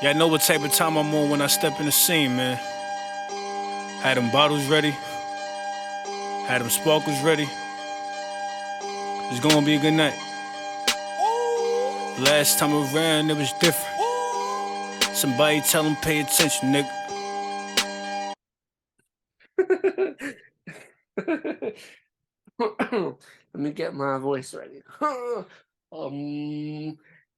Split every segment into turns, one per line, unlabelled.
Yeah, I know what type of time I'm on when I step in the scene, man. Had them bottles ready, had them sparkles ready. It's gonna be a good night. Last time around, it was different. Somebody tell them pay attention, nigga.
Let me get my voice ready.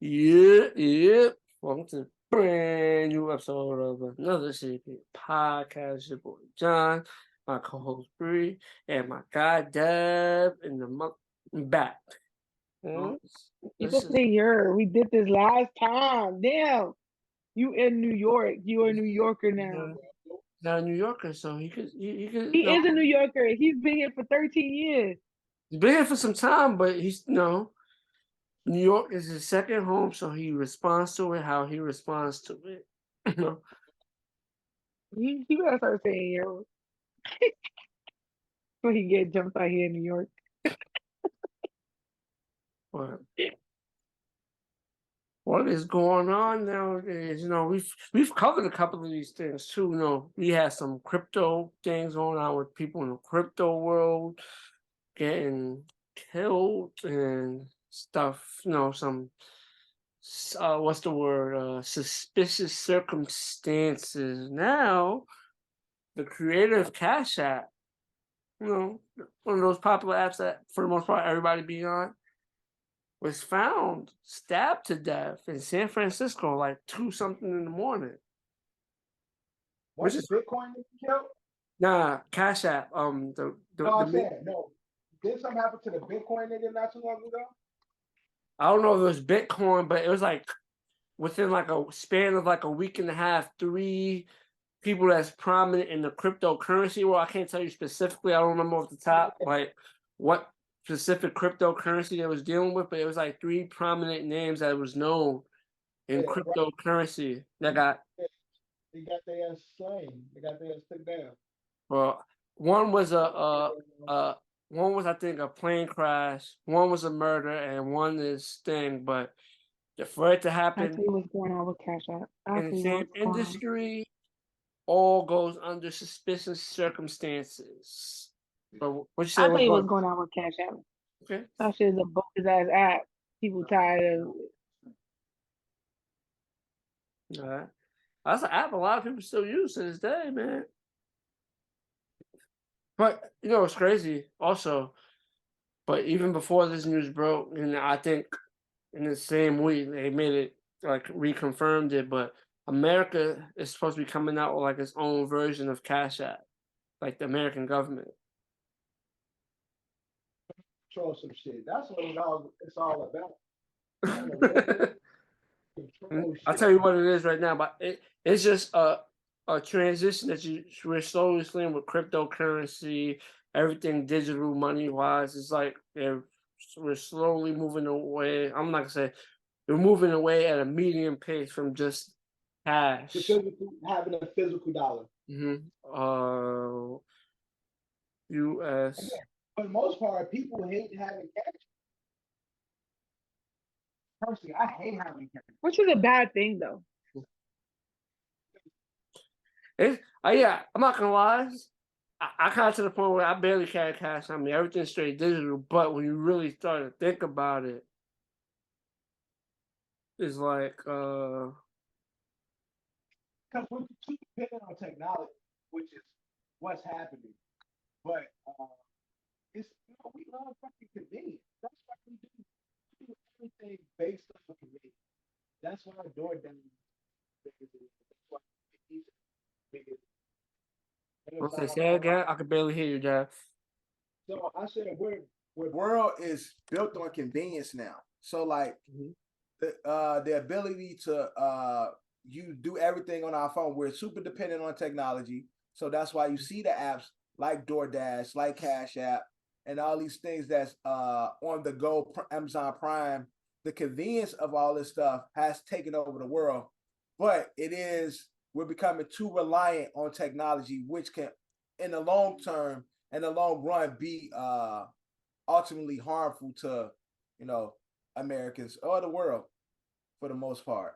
Yeah. Welcome to a brand new episode of another CP podcast. Your boy John, my co-host Bree, and my guy Deb in the back.
You
This
supposed to
is
say we did this last time. Damn. You in New York. You a New Yorker now.
not a New Yorker, so he could
He is a New Yorker. He's been here for 13 years.
he's been here for some time, but he's New York is his second home, so he responds to it how he responds to it.
He gotta start saying yo. When he get jumped out here in New York.
But what is going on nowadays? We've covered a couple of these things too. We had some crypto things going on with people in the crypto world getting killed and stuff. Some what's the word? Suspicious circumstances. Now, the creator of Cash App, one of those popular apps that, for the most part, everybody be on, was found stabbed to death in San Francisco, like 2-something in the morning.
Which is Bitcoin killed?
Nah, Cash App.
I'm saying no. Did something happen to the Bitcoin nigga not too long ago?
I don't know if it was Bitcoin, but it was like within like a span of like a week and a half, 3 people that's prominent in the cryptocurrency world. I can't tell you specifically. I don't remember off the top like what specific cryptocurrency they was dealing with, but it was like 3 prominent names that was known in cryptocurrency that got.
They got their ass slain. They got their ass took down.
Well, one was one was I think a plane crash, one was a murder, and one is thing. But for it to
I'll
happen
tell you what's going on with Cash App.
in the same industry, all goes under suspicious circumstances. But what you say?
I'll tell you what's going on with Cash App.
Okay.
That shit is a bogus ass app. People tired of it.
All right. That's an app a lot of people still use to this day, man. But it's crazy also. But even before this news broke, and I think in the same week they made it like reconfirmed it, but America is supposed to be coming out with like its own version of Cash App, like the American government.
Control some shit. That's what it's all about.
I'll tell you what it is right now, but it's just a transition that we're slowly seeing with cryptocurrency, everything digital money wise. It's like we're slowly moving away. I'm not gonna say we're moving away at a medium pace from just cash.
Having a physical dollar.
U.S.
Again, for the most part, people hate having cash. Personally, I hate having cash.
Which is a bad thing though.
Yeah, I'm not gonna lie. I got to the point where I barely carry cash on me. Everything's straight digital. But when you really start to think about it, it's like
because we're too dependent on technology, which is what's happening. But it's we love fucking convenience. That's what we do. We do everything based on convenience. That's why DoorDash. That's why
say again. I could barely hear you, Jeff.
So I said
the world is built on convenience now. So like the ability to you do everything on our phone. We're super dependent on technology. So that's why you see the apps like DoorDash, like Cash App, and all these things that's on the go, Amazon Prime. The convenience of all this stuff has taken over the world, but we're becoming too reliant on technology, which can, in the long term, in the long run, be ultimately harmful to, Americans or the world for the most part.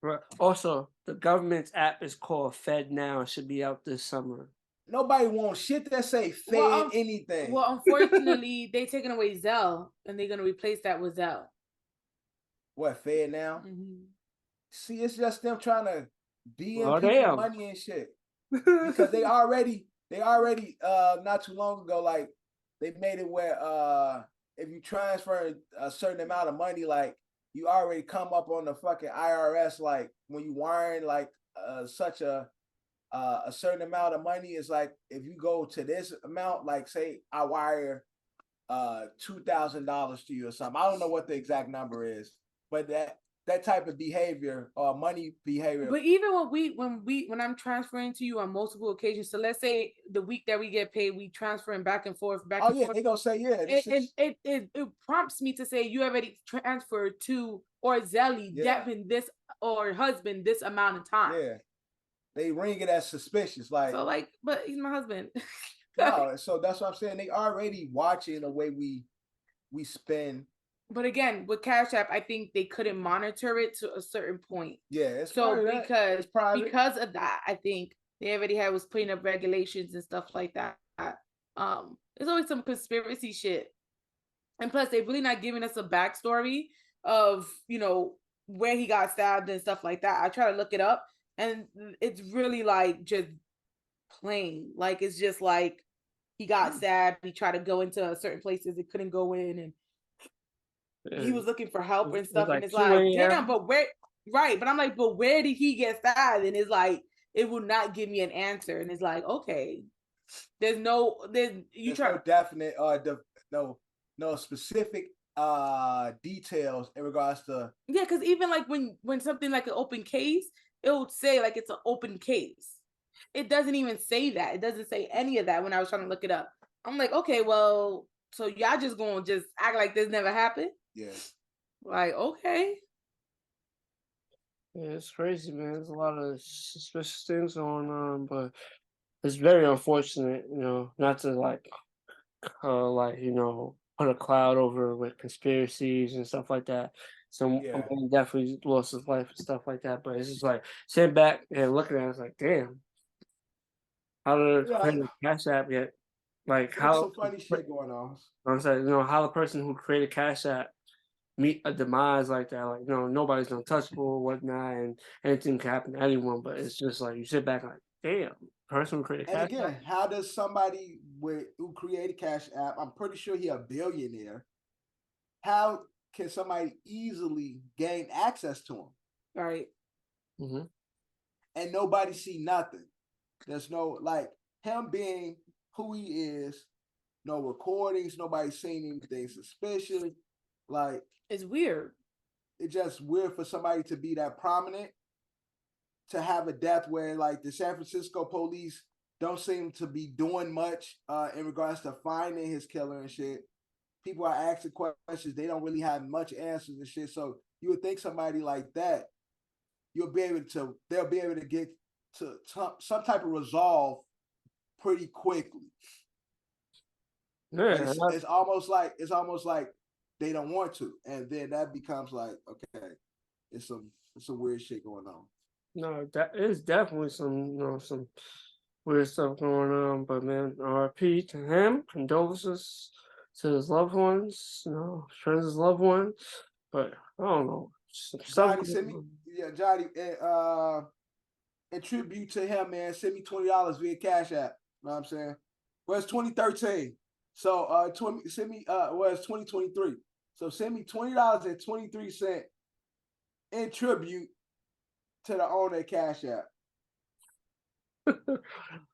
Right. Also, the government's app is called Fed Now. It should be out this summer.
Nobody wants shit that say Fed
Well,
anything.
Well, unfortunately, they taking away Zelle, and they're gonna replace that with Zelle.
What, Fed Now?
Mm-hmm.
See, it's just them trying to DM
Oh,
people
damn.
money and shit. Because they already not too long ago, like, they made it where if you transfer a certain amount of money, like, you already come up on the fucking IRS, like, when you wiring like such a certain amount of money. Is like, if you go to this amount, like, say I wire $2,000 to you or something. I don't know what the exact number is, but that type of behavior or money behavior.
But even when I'm transferring to you on multiple occasions, so let's say the week that we get paid, we transferring back and forth, back and forth.
They gonna say, yeah.
It prompts me to say you already transferred to or Zelly, Devin this or husband this amount of time.
Yeah, they ring it as suspicious, like,
so like, but he's my husband.
No, so that's what I'm saying. They already watching the way we spend.
But again, with Cash App, I think they couldn't monitor it to a certain point.
Yeah, it's
so because of that, I think they already was putting up regulations and stuff like that. There's always some conspiracy shit, and plus they're really not giving us a backstory of where he got stabbed and stuff like that. I try to look it up, and it's really like just plain. Like it's just like he got stabbed. He tried to go into certain places it couldn't go in, and he was looking for help and stuff, and it's like, damn, but where? Right, but I'm like, but where did he get stabbed? And it's like, it will not give me an answer, and it's like, okay, there's no
definite no specific details in regards to
because even like when something like an open case, it would say like it's an open case. It doesn't even say that. It doesn't say any of that when I was trying to look it up. I'm like, okay, well, so y'all just gonna just act like this never happened?
Yeah.
Like, okay.
Yeah, it's crazy, man. There's a lot of suspicious things going on, but it's very unfortunate, not to put a cloud over with conspiracies and stuff like that. Some man definitely lost his life and stuff like that, but it's just like sitting back and looking at it, it's like, damn, how did create a Cash App yet? Like how
some funny shit going on.
I'm saying, how the person who created Cash App meet a demise like that, like nobody's untouchable or whatnot, and anything can happen to anyone. But it's just like you sit back like, damn, person who created Cash
App. How does somebody who created Cash App? I'm pretty sure he a billionaire. How can somebody easily gain access to him?
Right.
Mm-hmm.
And nobody see nothing. There's no like him being who he is. No recordings. Nobody seen anything suspicious. Like
it's weird.
It's just weird for somebody to be that prominent, to have a death where like the San Francisco police don't seem to be doing much in regards to finding his killer and shit. People are asking questions. They don't really have much answers and shit. So you would think somebody like that, they'll be able to get to some type of resolve pretty quickly.
Yeah,
it's almost like they don't want to, and then that becomes like, okay, it's some weird shit going on.
No, that is definitely some weird stuff going on. But man, RIP to him, condolences to his loved ones, friends, his loved ones. But I don't know.
Johnny, Johnny, in tribute to him, man, send me $20 via Cash App. You know what I'm saying? Well, it's 2013. So send me it's 2023. So send me $20.23 in tribute to the owner of Cash App.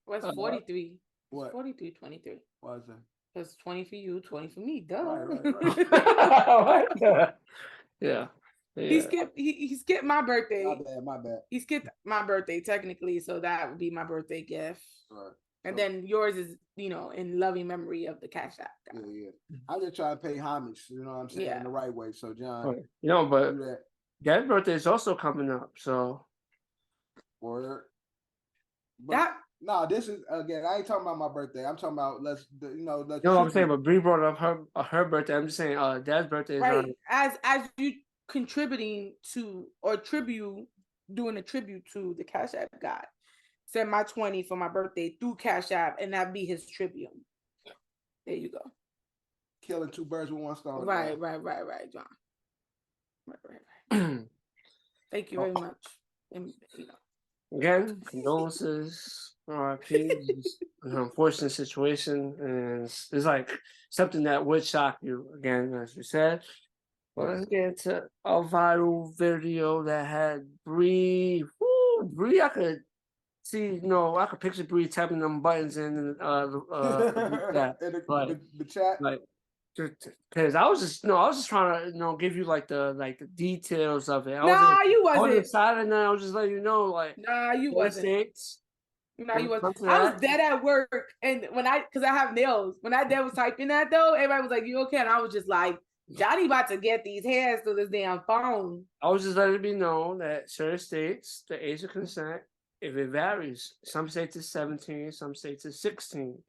What's 43?
What?
43, 23.
What is that?
It's 20 for you, 20 for me. Duh.
Right. Yeah.
He skipped my birthday.
My bad.
He skipped my birthday technically, so that would be my birthday gift.
Right.
And then yours is, in loving memory of the Cash App.
Yeah. I just try to pay homage, you know what I'm saying, in the right way. So, John,
but that birthday is also coming up, so.
Word. No, this is again. I ain't talking about my birthday. I'm talking about
I'm saying, but Bree brought up her birthday. I'm just saying, Dad's birthday is
right. As you contributing to or tribute doing a tribute to the Cash App God. Send my 20 for my birthday through Cash App, and that be his tribute. There you go.
Killing two birds with one stone.
Right, John. Right. Thank you very much. And,
Again, condolences, RIP. It's an unfortunate situation, and it's like something that would shock you. Again, as we said. Well, let's get into a viral video that had Bree. Bree, I could see, I could picture Bree tapping them buttons in
the chat.
Like, because I was just trying to give you like the details of it.
You wasn't.
On the side, and then I was just letting you know, like,
you wasn't. You wasn't. I was dead at work, and because I have nails. When I was typing that though, everybody was like, "You okay?" And I was just like, "Johnny about to get these hairs through this damn phone."
I was just letting it be known that certain states, the age of consent, if it varies, some states is 17, some states is 16,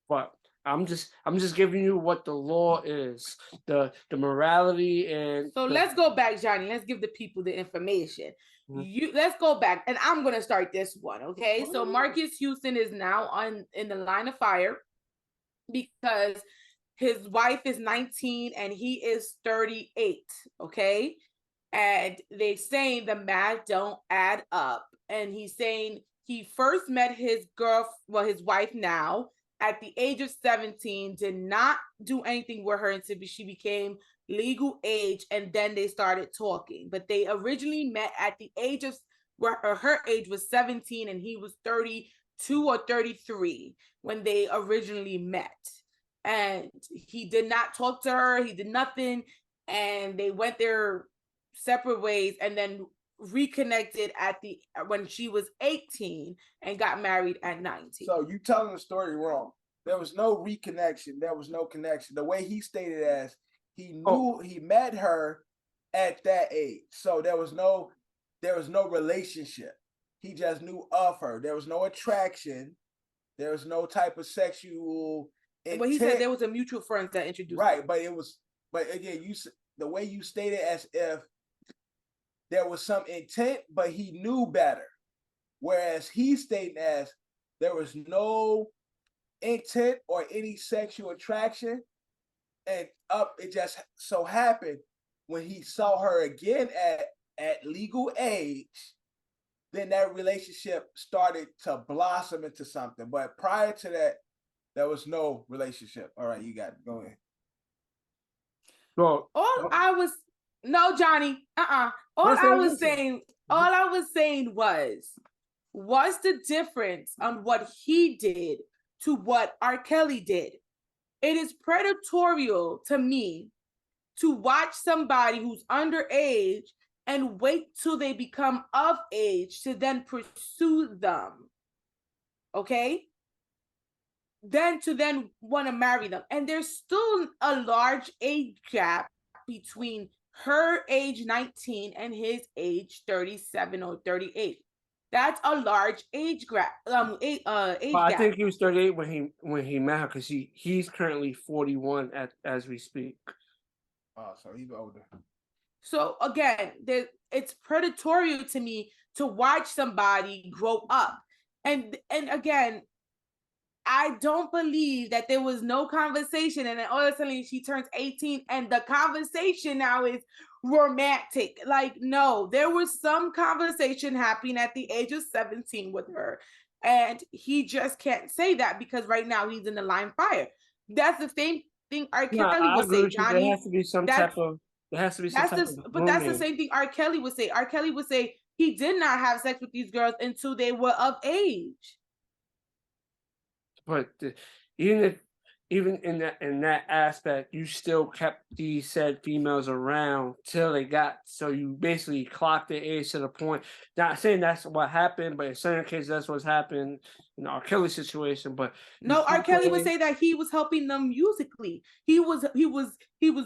but I'm just giving you what the law is, the morality, and
so let's go back, Johnny. Let's give the people the information. Let's go back, and I'm gonna start this one, okay? So Marques Houston is now in the line of fire because his wife is 19 and he is 38, okay? And they saying the math don't add up, and he's saying he first met his wife now at the age of 17, did not do anything with her until she became legal age, and then they started talking. But they originally met at the age of her age was 17 and he was 32 or 33 when they originally met. And he did not talk to her, he did nothing, and they went their separate ways, and then reconnected when she was 18 and got married at 19.
So you telling the story wrong. There was no reconnection. There was no connection. The way he stated as he knew he met her at that age. So there was no relationship. He just knew of her. There was no attraction. There was no type of sexual intent.
Well, he said there was a mutual friend that introduced
right, him. But again, the way you stated as if there was some intent, but he knew better. Whereas he stated as there was no intent or any sexual attraction, and it just so happened when he saw her again at legal age, then that relationship started to blossom into something. But prior to that, there was no relationship. All right, you got it. Go ahead.
Well,
Johnny. All I was saying was, what's the difference on what he did to what R. Kelly did? It is predatorial to me to watch somebody who's underage and wait till they become of age to then pursue them. Okay? To want to marry them. And there's still a large age gap between her age 19 and his age 37 or 38. That's a large age gap.
I think he was 38 when he met her, because he's currently 41 as we speak.
Oh, so he's older.
So again, it's predatorial to me to watch somebody grow up, and again, I don't believe that there was no conversation, and then all of a sudden she turns 18, and the conversation now is romantic. Like, no, there was some conversation happening at the age of 17 with her, and he just can't say that because right now he's in the line of fire. That's the same thing R. Kelly would say, Johnny.
There has to be some type of
but that's the same thing R. Kelly would say. R. Kelly would say he did not have sex with these girls until they were of age.
But even in that aspect, you still kept these said females around till they got, so you basically clocked their age to the point. Not saying that's what happened, but in certain cases that's what's happened in the R. Kelly situation. But
no, R. Kelly would say that he was helping them musically. He was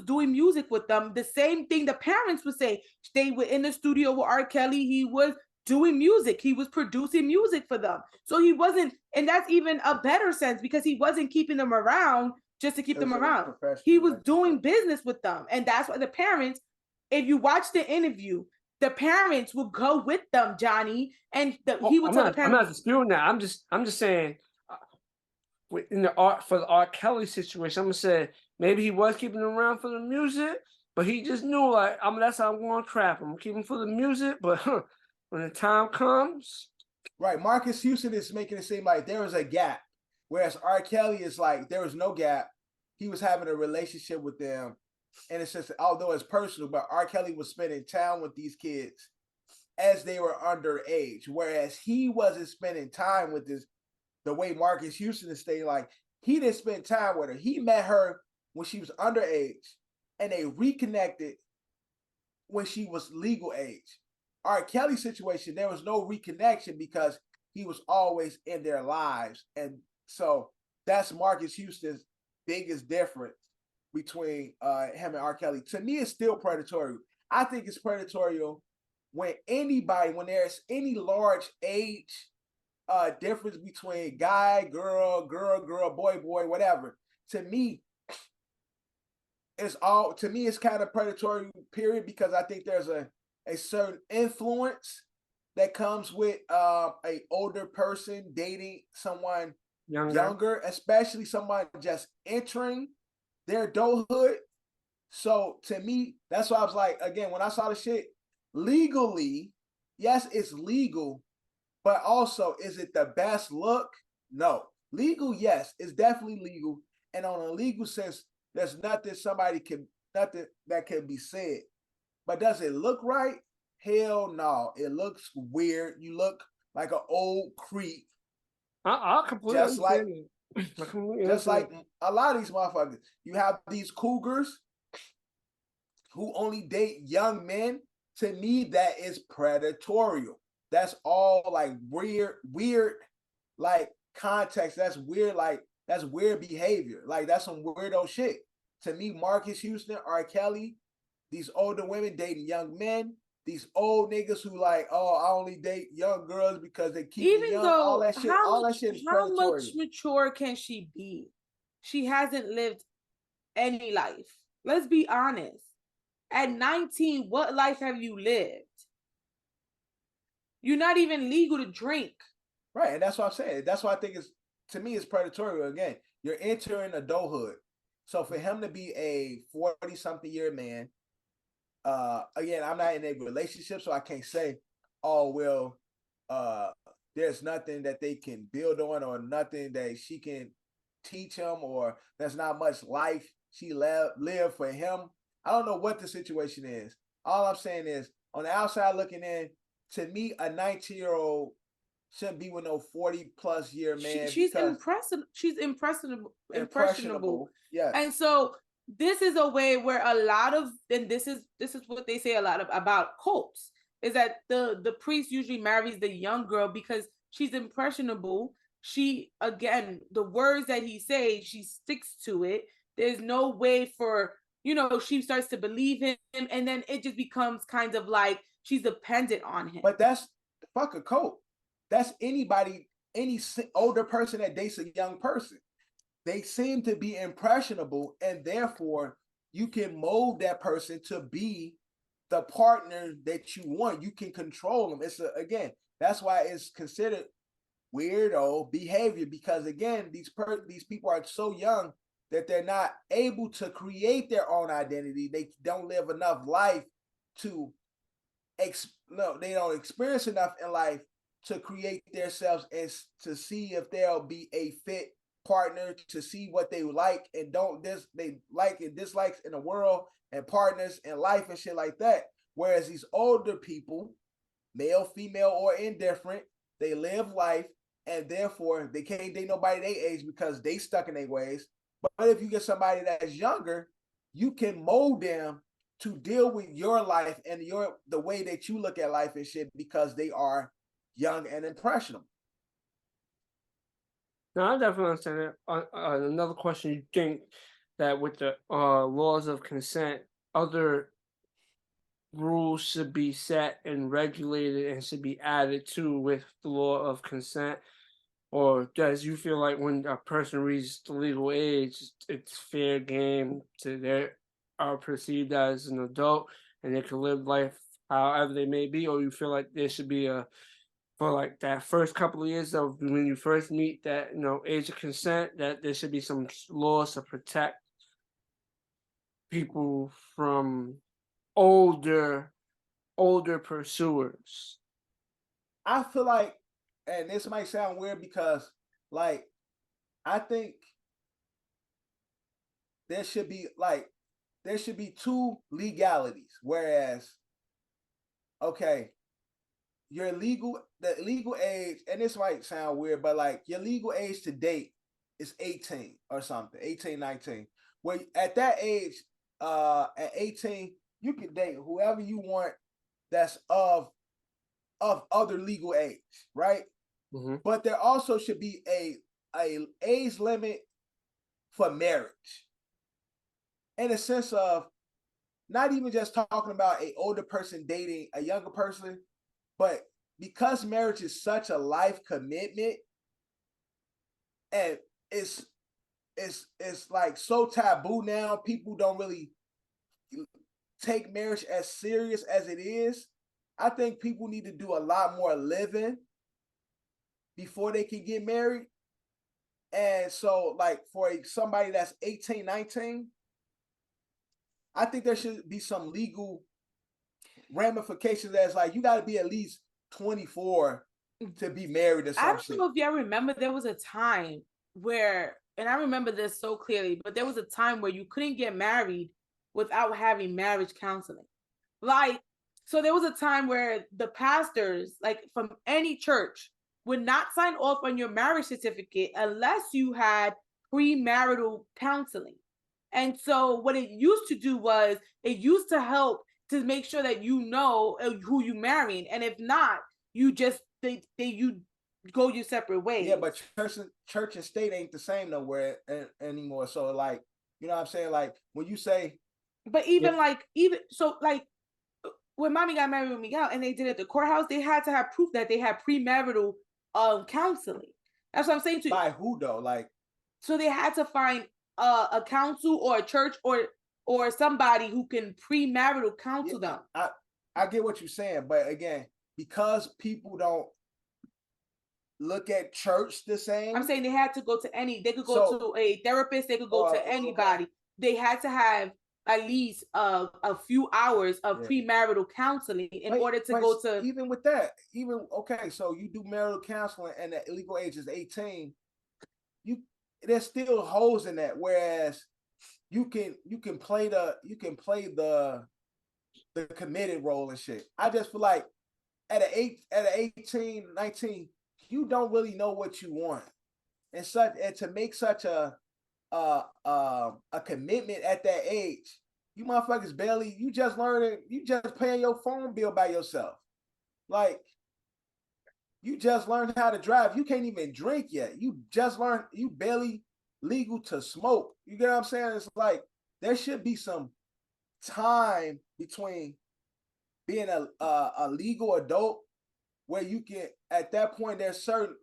doing music with them. The same thing the parents would say. They were in the studio with R. Kelly. He was doing music. He was producing music for them. So he wasn't, and that's even a better sense because he wasn't keeping them around just to keep them around. He was doing business with them. And that's why the parents, if you watch the interview, the parents would go with them, Johnny, and he would tell the
I'm
parents.
not disputing that. I'm just saying, in the R. Kelly situation, I'm gonna say maybe he was keeping them around for the music, but he just knew like that's how I'm going to trap him. I'm keeping for the music, but when the time comes,
right? Marques Houston is making it seem like there was a gap, whereas R. Kelly is like there was no gap. He was having a relationship with them, and it's just although it's personal, but R. Kelly was spending time with these kids as they were underage, whereas he wasn't spending time with this. The way Marques Houston is stating, like he didn't spend time with her. He met her when she was underage, and they reconnected when she was legal age. R. Kelly's situation, there was no reconnection because he was always in their lives, and so that's Marques Houston's biggest difference between him and R. Kelly. To me, it's still predatory. I think it's predatory when there's any large age difference between guy, girl, boy, whatever. To me, it's kind of predatory, period, because I think there's a certain influence that comes with a older person dating someone younger, especially someone just entering their adulthood. So to me, that's why I was like, again, when I saw the shit, legally, yes, it's legal. But also, is it the best look? No. Legal, yes, it's definitely legal. And on a legal sense, there's nothing that can be said. But does it look right? Hell no. It looks weird. You look like an old creep.
I completely understand.
Just like a lot of these motherfuckers. You have these cougars who only date young men. To me, that is predatory. That's all like weird, like context. That's weird, that's weird behavior. Like that's some weirdo shit. To me, Marques Houston, R. Kelly, these older women dating young men, these old niggas who like, oh, I only date young girls because they keep me young. All that shit is predatory.
How much mature can she be? She hasn't lived any life. Let's be honest. At 19, what life have you lived? You're not even legal to drink.
Right, and that's what I'm saying. That's why I think to me, it's predatory. Again, you're entering adulthood. So for him to be a 40-something year man, again, I'm not in a relationship, so I can't say, oh, well, there's nothing that they can build on or nothing that she can teach him, or there's not much life she lived for him. I don't know what the situation is. All I'm saying is, on the outside looking in, to me, a 19-year-old shouldn't be with no 40+ year man.
She's impressionable. She's impressionable.
Yeah.
And so this is a way where a lot of, and this is what they say a lot about cults, is that the priest usually marries the young girl because she's impressionable. She, again, the words that he says, she sticks to it. There's no way for, she starts to believe him, and then it just becomes kind of like she's dependent on him.
But that's fuck a cult. That's any older person that dates a young person. They seem to be impressionable, and therefore you can mold that person to be the partner that you want. You can control them. That's why it's considered weirdo behavior, because again, these people are so young that they're not able to create their own identity. They don't live enough life to they don't experience enough in life to create themselves and to see if they'll be a fit partner, to see what they like and they like and dislikes in the world, and partners in life and shit like that. Whereas these older people, male, female, or indifferent, they live life, and therefore they can't date nobody their age because they stuck in their ways. But if you get somebody that's younger, you can mold them to deal with your life and the way that you look at life and shit, because they are young and impressionable.
No, I definitely understand that. Another question: you think that with the laws of consent, other rules should be set and regulated and should be added to with the law of consent? Or does you feel like when a person reaches the legal age, it's fair game to they are perceived as an adult and they can live life however they may be, or you feel like there should be for like that first couple of years of when you first meet that, age of consent, that there should be some laws to protect people from older pursuers?
I feel like, and this might sound weird because, like, I think there should be two legalities. Whereas, okay, the legal age, and this might sound weird, but like your legal age to date is 18 or something, 18, 19. Where at that age, at 18, you can date whoever you want that's of other legal age, right?
Mm-hmm.
But there also should be a age limit for marriage, in a sense of not even just talking about an older person dating a younger person, but because marriage is such a life commitment, and it's like so taboo now, people don't really take marriage as serious as it is. I think people need to do a lot more living before they can get married. And so, like, for somebody that's 18, 19, I think there should be some legal ramifications that's like, you got to be at least 24 to be married or something.
I don't know if y'all remember, there was a time where, and I remember this so clearly, but there was a time where you couldn't get married without having marriage counseling. Like, so there was a time where the pastors, like from any church, would not sign off on your marriage certificate unless you had premarital counseling. And so what it used to do was it used to help to make sure that you know who you marrying, and if not, you just you go your separate ways.
Yeah, but church and state ain't the same nowhere anymore. So, like, you know what I'm saying? Like, when you say,
but even so, like when mommy got married with Miguel and they did it at the courthouse, they had to have proof that they had premarital counseling. That's what I'm saying to you.
By who though? Like,
so they had to find a council or a church or somebody who can premarital counsel them.
I get what you're saying, but again, because people don't look at church the same.
I'm saying they had to go to they could go to a therapist, they could go to anybody. Okay. They had to have at least a few hours of premarital counseling in order to go to.
Even with that, okay, so you do marital counseling and the legal age is 18, there's still holes in that. Whereas you can play the committed role and shit. I just feel like at an 18, 19, you don't really know what you want, and to make such a commitment at that age, you motherfuckers barely, you just paying your phone bill by yourself. Like, you just learned how to drive. You can't even drink yet. You barely legal to smoke. You get what I'm saying? It's like, there should be some time between being a legal adult where you can, at that point, there's certain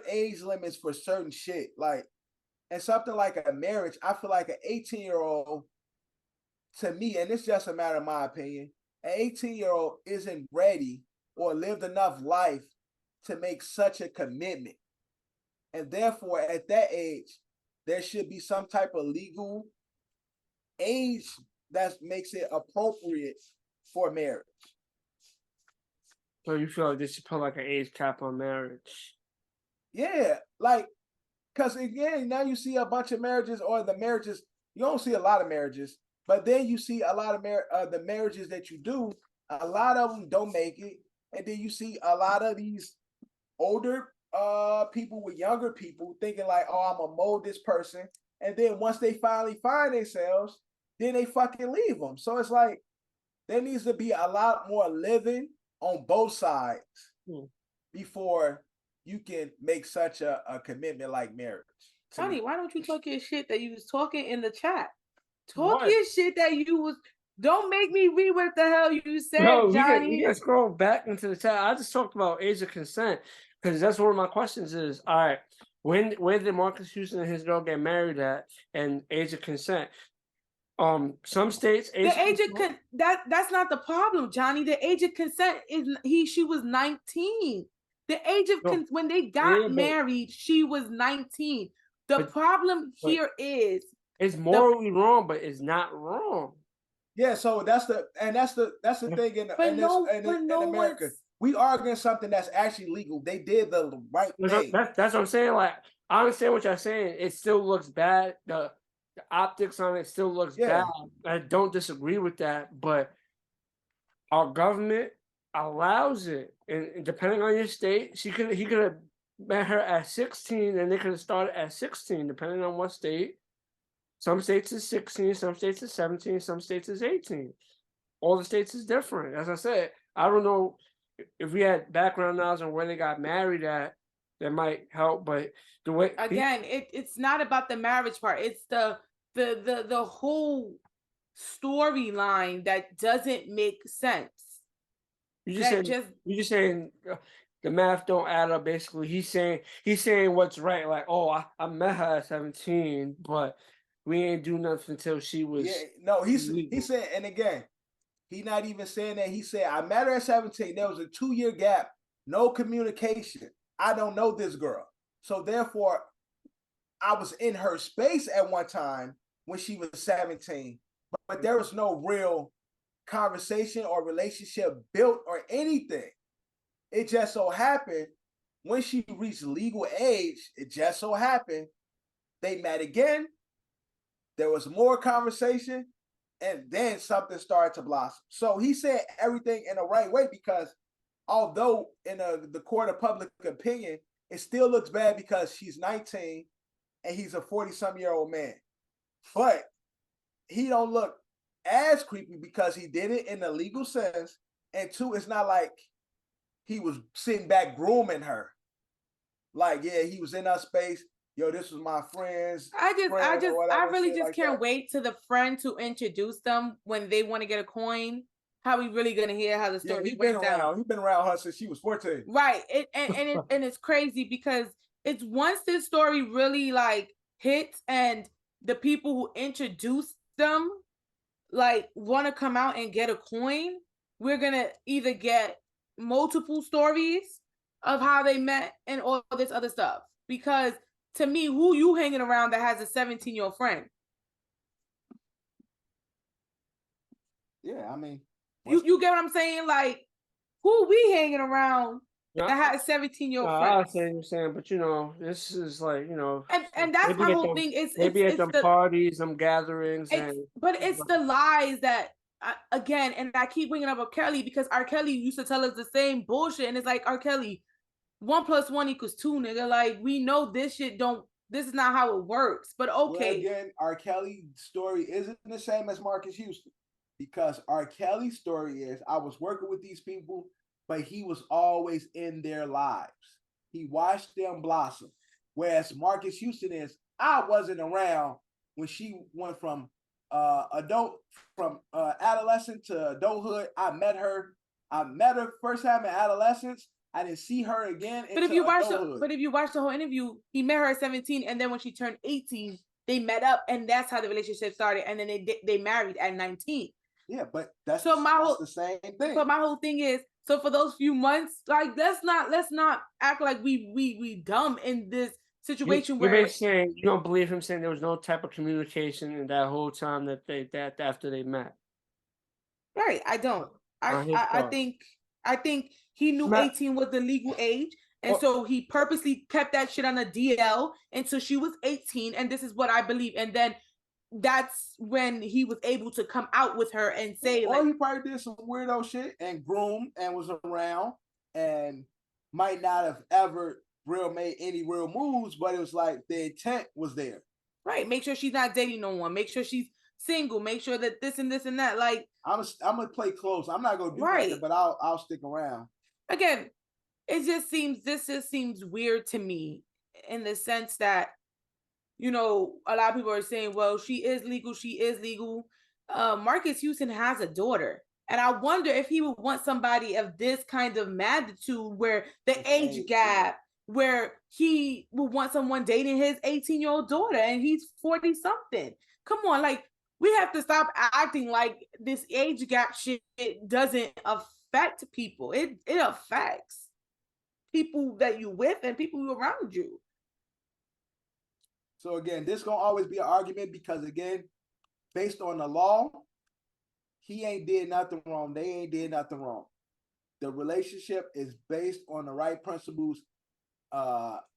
age limits for certain shit. Like, and something like a marriage, I feel like an 18-year-old, to me, and it's just a matter of my opinion, an 18-year-old isn't ready or lived enough life to make such a commitment. And therefore, at that age, there should be some type of legal age that makes it appropriate for marriage.
So you feel like they should put like an age cap on marriage?
Yeah, like, because again, now you see a bunch of marriages, or the marriages, you don't see a lot of marriages, but then you see a lot of the marriages that you do, a lot of them don't make it. And then you see a lot of these older people with younger people thinking like, oh, I'm gonna mold this person. And then once they finally find themselves, then they fucking leave them. So it's like, there needs to be a lot more living on both sides before you can make such a commitment like marriage.
Tony, why don't you talk your shit that you was talking in the chat? Talk your shit that you was. Don't make me read what the hell you said, Johnny.
We can scroll back into the chat. I just talked about age of consent because that's one of my questions is, all right, where did Marques Houston and his girl get married at, and age of consent? Some states
the age of that's not the problem, Johnny. The age of consent is she was 19. The age of when they got married, she was 19. The problem here is
it's morally wrong, but it's not wrong.
Yeah, so that's the thing in America. We arguing something that's actually legal. They did the right thing.
That's what I'm saying. Like, I understand what you're saying. It still looks bad. The optics on it still looks bad. I don't disagree with that, but our government allows it, and depending on your state, he could have met her at 16, and they could have started at 16, depending on what state. Some states is 16, some states is 17, some states is 18. All the states is different. As I said, I don't know if we had background knowledge on where they got married at, that might help. But the way
again, it's not about the marriage part. It's the whole storyline that doesn't make sense.
You're just saying the math don't add up. Basically, he's saying what's right. Like, oh, I met her at 17, but we ain't do nothing until she was.
Yeah, no, he said, and again, he not even saying that. He said, I met her at 17. There was a 2-year gap, no communication. I don't know this girl. So therefore, I was in her space at one time when she was 17, but there was no real conversation or relationship built or anything. It just so happened when she reached legal age, it just so happened they met again. There was more conversation, and then something started to blossom. So he said everything in the right way, because although in the court of public opinion, it still looks bad because she's 19 and he's a 40-some-year-old man. But he don't look as creepy because he did it in a legal sense. And 2, it's not like he was sitting back grooming her. Like, yeah, he was in our space. Yo, this was my friends.
I really just can't wait to the friend to introduce them when they want to get a coin. How we really gonna hear how the story went down?
He's been around her since she was 14.
Right. And it's crazy because it's once this story really like hits and the people who introduced them like want to come out and get a coin, we're gonna either get multiple stories of how they met and all this other stuff. Because to me, who you hanging around that has a 17-year-old friend?
Yeah, I mean,
you get what I'm saying? Like, who we hanging around that had a 17-year-old friend?
I understand what you're saying, but this is like,
and that's my whole thing.
Maybe at them parties, them gatherings,
but it's the lies that again, and I keep bringing up R. Kelly because R. Kelly used to tell us the same bullshit, and it's like, R. Kelly, 1 + 1 = 2, nigga. Like, we know this shit this is not how it works. But okay.
Well, again, R. Kelly's story isn't the same as Marques Houston, because R. Kelly's story is, I was working with these people, but he was always in their lives. He watched them blossom. Whereas Marques Houston is, I wasn't around when she went from adolescent to adulthood. I met her first time in adolescence. I didn't see her again.
But if you watch the whole interview, he met her at 17, and then when she turned 18, they met up, and that's how the relationship started. And then they married at 19.
Yeah, but that's
the
same thing.
But my whole thing is, so for those few months, like, let's not act like we dumb in this situation.
You're saying you don't believe him saying there was no type of communication in that whole time that after they met.
Right, I don't. I think he knew 18 was the legal age, and so he purposely kept that shit on a DL until she was 18, and this is what I believe. And then that's when he was able to come out with her and say,
or he probably did some weirdo shit and groomed and was around and might not have ever made any real moves, but it was like the intent was there.
Right. Make sure she's not dating no one. Make sure she's single. Make sure that this and this and that. Like,
I'm gonna play close. I'm not gonna do that, but I'll stick around.
Again, this just seems weird to me in the sense that, a lot of people are saying, well, she is legal. Marques Houston has a daughter. And I wonder if he would want somebody of this kind of magnitude, where the age gap, where he would want someone dating his 18-year-old daughter, and he's 40-something. Come on, like, we have to stop acting like this age gap shit doesn't affect people. It affects people that you with and people around you.
So again, this gonna always be an argument because again, based on the law, he ain't did nothing wrong. They ain't did nothing wrong. The relationship is based on the right principles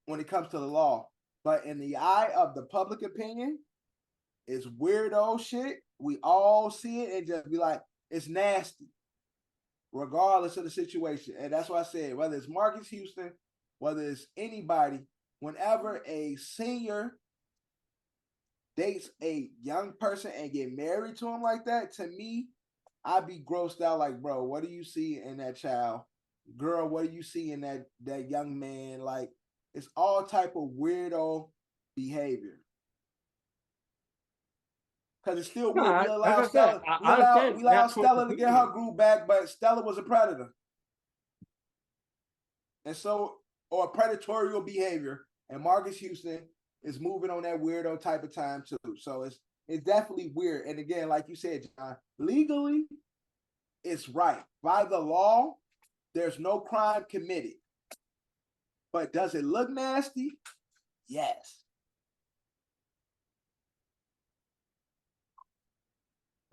when it comes to the law. But in the eye of the public opinion, it's weirdo shit. We all see it and just be like, it's nasty, regardless of the situation. And that's why I said, whether it's Marques Houston, whether it's anybody, whenever a senior dates a young person and get married to him like that, to me, I'd be grossed out like, bro, what do you see in that child? Girl, what do you see in that young man? Like, it's all type of weirdo behavior. Because it's still weird. We allowed Stella to get her groove back, but Stella was a predator. And so, or predatory behavior. And Marques Houston is moving on that weirdo type of time too. So it's definitely weird. And again, like you said, John, legally, it's right. By the law, there's no crime committed. But does it look nasty? Yes.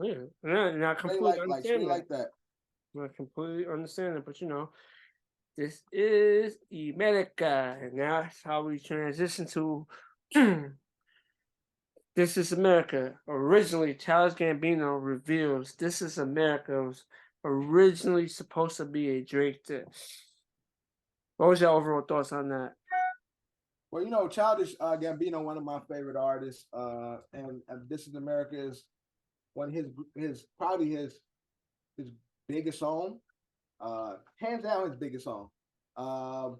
Yeah, not completely understand
like that.
I completely understand it, but you know, this is America, and that's how we transition to This Is America. Originally, Childish Gambino reveals This Is America was originally supposed to be a Drake diss. What was your overall thoughts on that?
Well, you know, Childish Gambino, one of my favorite artists, and This Is America is one of his probably his biggest song, hands down his biggest song. I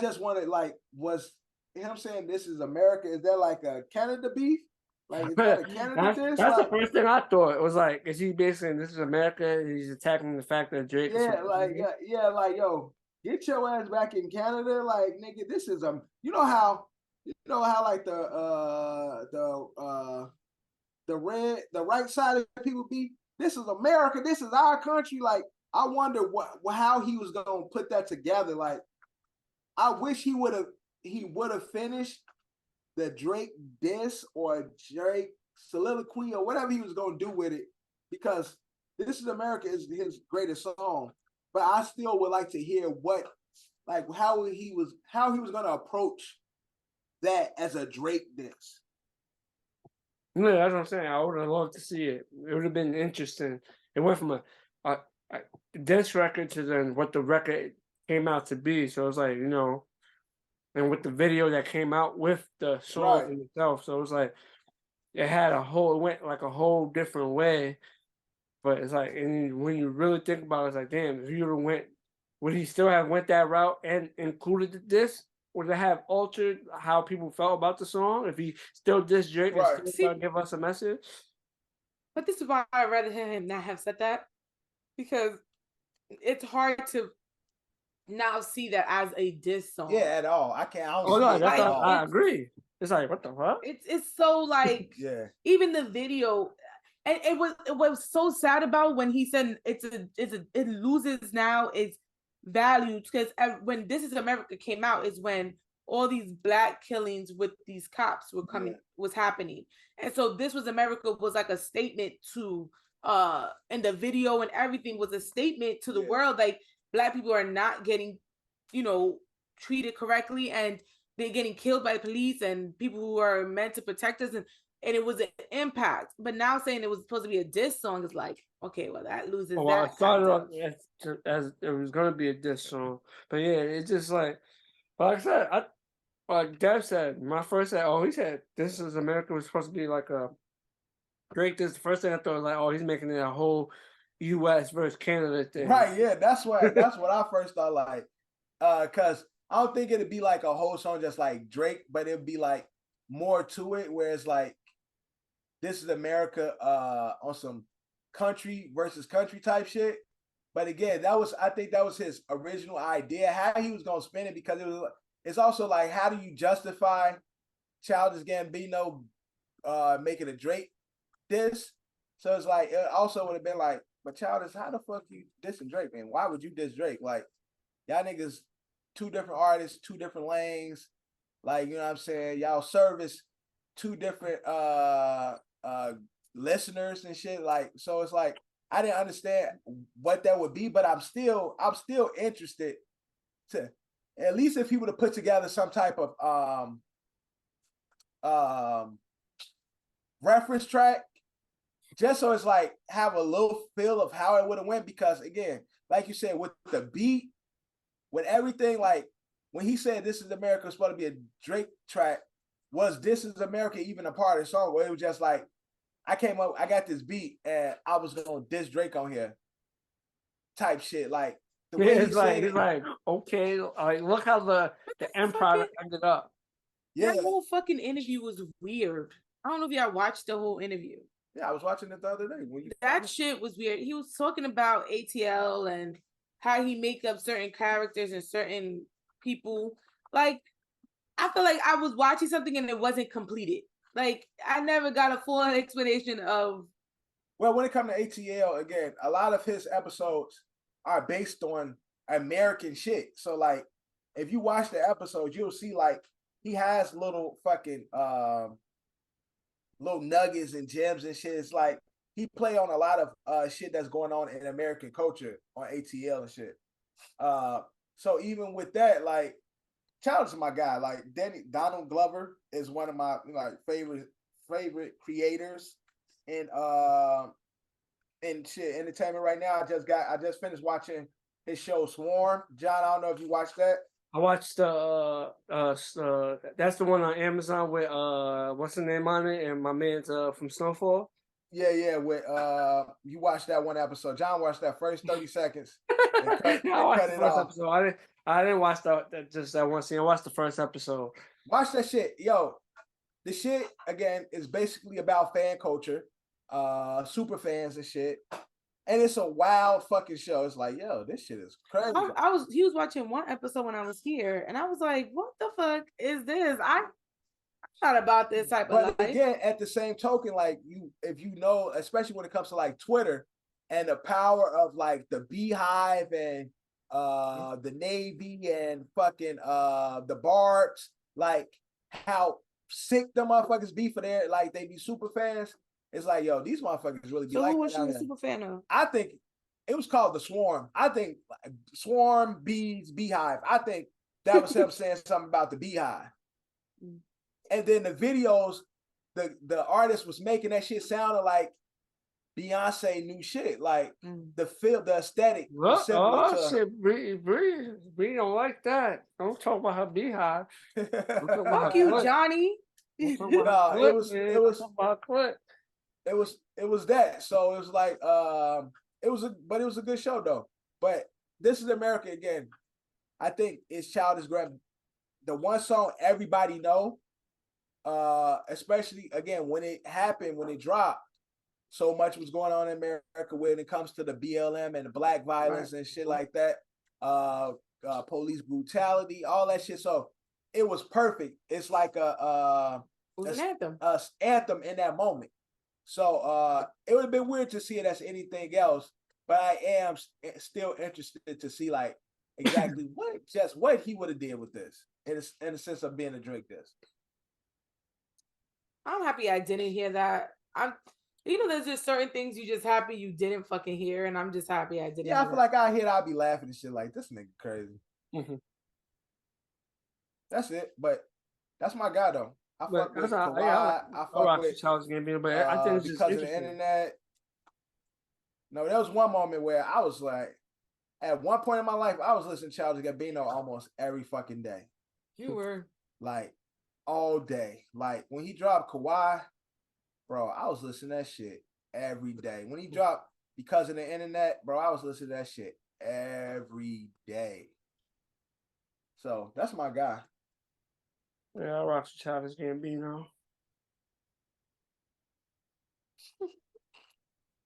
just wanted was him saying This Is America. Is that like a Canada beef? Like, is that a Canada diss?
That's the first thing I thought. It was like, is he basically saying This Is America? He's attacking the fact that Drake.
Yeah, like yo, get your ass back in Canada, like nigga. This is you know how like the right side of people be. This is America. This is our country. Like, I wonder how he was gonna put that together. Like, I wish he would have finished the Drake diss or Drake soliloquy or whatever he was gonna do with it, because This Is America is his greatest song. But I still would like to hear how he was gonna approach that as a Drake diss.
Yeah, that's what I'm saying. I would have loved to see it. It would have been interesting. It went from a diss record to then what the record came out to be. So it was like, you know, and with the video that came out with the song in itself. So it was like, it went like a whole different way. But it's like, and when you really think about it, it's like, damn, if you would he still have went that route and included the diss? Would it have altered how people felt about the song if he still dissed Drake and still give us a message?
But this is why I'd rather him not have said that, because it's hard to now see that as a diss song.
Yeah, at all. I can't.
I agree. It's like, what the fuck?
It's so like
yeah.
Even the video, and it was so sad about when he said it loses now its value, because when This Is America came out is when all these black killings with these cops was happening, and so This Was America was like a statement to and the video and everything was a statement to the world, like black people are not getting, you know, treated correctly, and they're getting killed by the police and people who are meant to protect us, and it was an impact. But now saying it was supposed to be a diss song is like, okay, well, that loses that.
I started off as it was going to be a diss song, but yeah, it's just like I said, like Dev said, my first said, he said This Is America was supposed to be like a Drake. This the first thing I thought was like, he's making it a whole U.S. versus Canada thing.
Right? Yeah, that's what I first thought. Like, because I don't think it'd be like a whole song just like Drake, but it'd be like more to it, where it's like This Is America on some country versus country type shit. But again, I think that was his original idea, how he was gonna spin it, because it's also like, how do you justify Childish Gambino making a Drake this. So it's like it also would have been like, but Childish, how the fuck you dissing Drake, man? Why would you diss Drake? Like, y'all niggas, two different artists, two different lanes. Like, you know what I'm saying? Y'all service two different listeners and shit. Like, so it's like I didn't understand what that would be, but I'm still interested to, at least if he would have put together some type of reference track, just so it's like have a little feel of how it would have went. Because again, like you said, with the beat, with everything, like when he said "This Is America" was supposed to be a Drake track, was "This Is America" even a part of the song? Where it was just like, I came up, I got this beat, and I was gonna diss Drake on here, type shit. Like the way
it's like okay, like look how the end product ended up.
Yeah, that whole fucking interview was weird. I don't know if y'all watched the whole interview.
Yeah, I was watching it the other day.
That shit was weird. He was talking about ATL and how he make up certain characters and certain people. Like, I feel like I was watching something and it wasn't completed. Like, I never got a full explanation of.
Well, when it comes to ATL, again, a lot of his episodes are based on American shit. So, like, if you watch the episodes, you'll see, like, he has little fucking little nuggets and gems and shit. It's like he play on a lot of shit that's going on in American culture on ATL and shit. So even with that, like, Childish is my guy. Like Donald Glover is one of my favorite creators in shit entertainment right now. I just finished watching his show Swarm. John, I don't know if you watched that.
I watched that's the one on Amazon with what's the name on it, and my man's from Snowfall.
Yeah, with you watched that one episode. John watched that first 30 seconds. And cut it off.
Episode. I didn't watch just that one scene. I watched the first episode.
Watch that shit. Yo, the shit again is basically about fan culture, super fans and shit. And it's a wild fucking show. It's like, yo, this shit is crazy.
He was watching one episode when I was here, and I was like, what the fuck is this? I'm not about this type of life.
But again, at the same token, like if you know, especially when it comes to like Twitter and the power of like the Beehive and the Navy and fucking the Barbs, like how sick them motherfuckers be for their, like they be super fans. It's like, yo, these motherfuckers really be
so
like.
Who was you a super fan of?
I think it was called the Swarm. I think Swarm, Bees, Beehive. I think that was him saying something about the Beehive. And then the videos, the artist was making that shit sounded like Beyonce new shit. Like the aesthetic.
Shit, Bree don't like that. Don't talk about her Beehive.
Fuck you, Johnny.
It was that. So it was like it was a good show though. But This Is America again, I think it's Childish Gambino. The one song everybody know, especially again when it happened, when it dropped, so much was going on in America when it comes to the BLM and the black violence and shit like that, police brutality, all that shit. So it was perfect. It's like an anthem in that moment. So it would have been weird to see it as anything else, but I am still interested to see like exactly what he would have did with this in the sense of being a Drake disc.
I'm happy I didn't hear that. There's just certain things you just happy you didn't fucking hear, and I'm just happy I didn't.
Yeah, I feel like I hear it, I'll be laughing and shit like this nigga crazy. That's it, but that's my guy though. I fuck with Kawhi. I fuck with
Childish Gambino, but I think it's just
because of the internet. No, there was one moment where I was like, at one point in my life, I was listening to Childish Gambino almost every fucking day.
You were
like all day. Like when he dropped Kawhi, bro, I was listening to that shit every day. When he dropped Because of the Internet, bro, I was listening to that shit every day. So that's my guy.
Yeah, I rock Childish Gambino.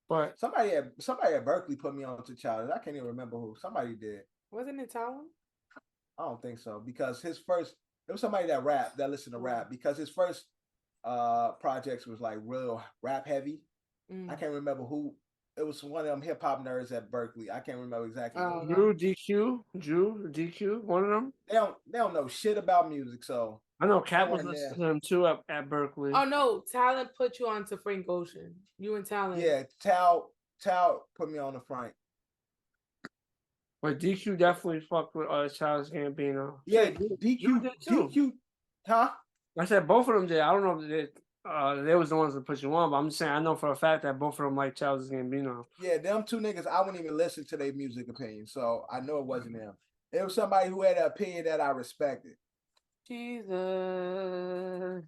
But
somebody at Berkeley put me on to Childish. I can't even remember who. Somebody did.
Wasn't it Talon?
I don't think so, because it was somebody that listened to rap, because his first projects was like real rap heavy. I can't remember who. It was one of them hip hop nerds at Berkeley. I can't remember exactly.
Drew DQ, one of them.
They don't know shit about music, so
I know Cat was listening to him too at Berkeley.
Oh no, Talent put you on to Frank Ocean. You and Talent.
Yeah, Tal put me on the front.
But DQ definitely fucked with Childish Gambino.
Yeah, DQ, huh?
I said both of them did. I don't know if they was the ones that put you on, but I'm just saying I know for a fact that both of them like Childish Gambino.
Yeah, them two niggas, I wouldn't even listen to their music opinion, so I know it wasn't them. It was somebody who had an opinion that I respected.
Jesus.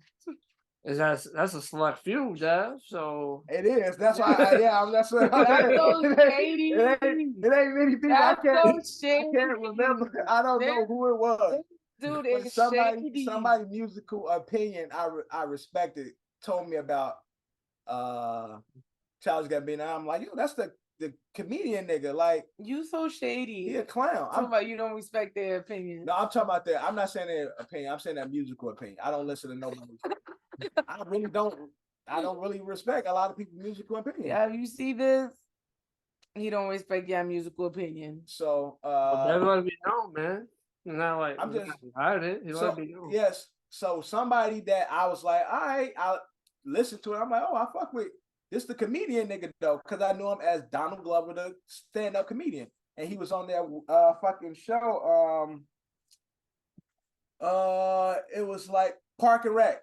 That's a select few, Jeff. So
it is. That's why. That's what.
That's so shady.
It ain't many people. I can't remember. I don't know who it was.
Dude,
but
it's
somebody musical opinion I respected told me about Childish Gambino. I'm like, yo, that's the comedian nigga. Like,
you so shady.
He a clown.
I'm talking about you don't respect their opinion.
No, I'm talking about that. I'm not saying their opinion. I'm saying that musical opinion. I don't listen to nobody. I don't really respect a lot of people's musical opinion.
Yeah, you see this? He don't respect your musical opinion.
So
that let it be known, man. Not like
I'm just
hide it. He let it be known.
Yes. So somebody that I was like, all right, I'll listen to it. I'm like, oh, I fuck with this the comedian nigga though, because I knew him as Donald Glover, the stand-up comedian. And he was on that fucking show. It was like Park and Rec.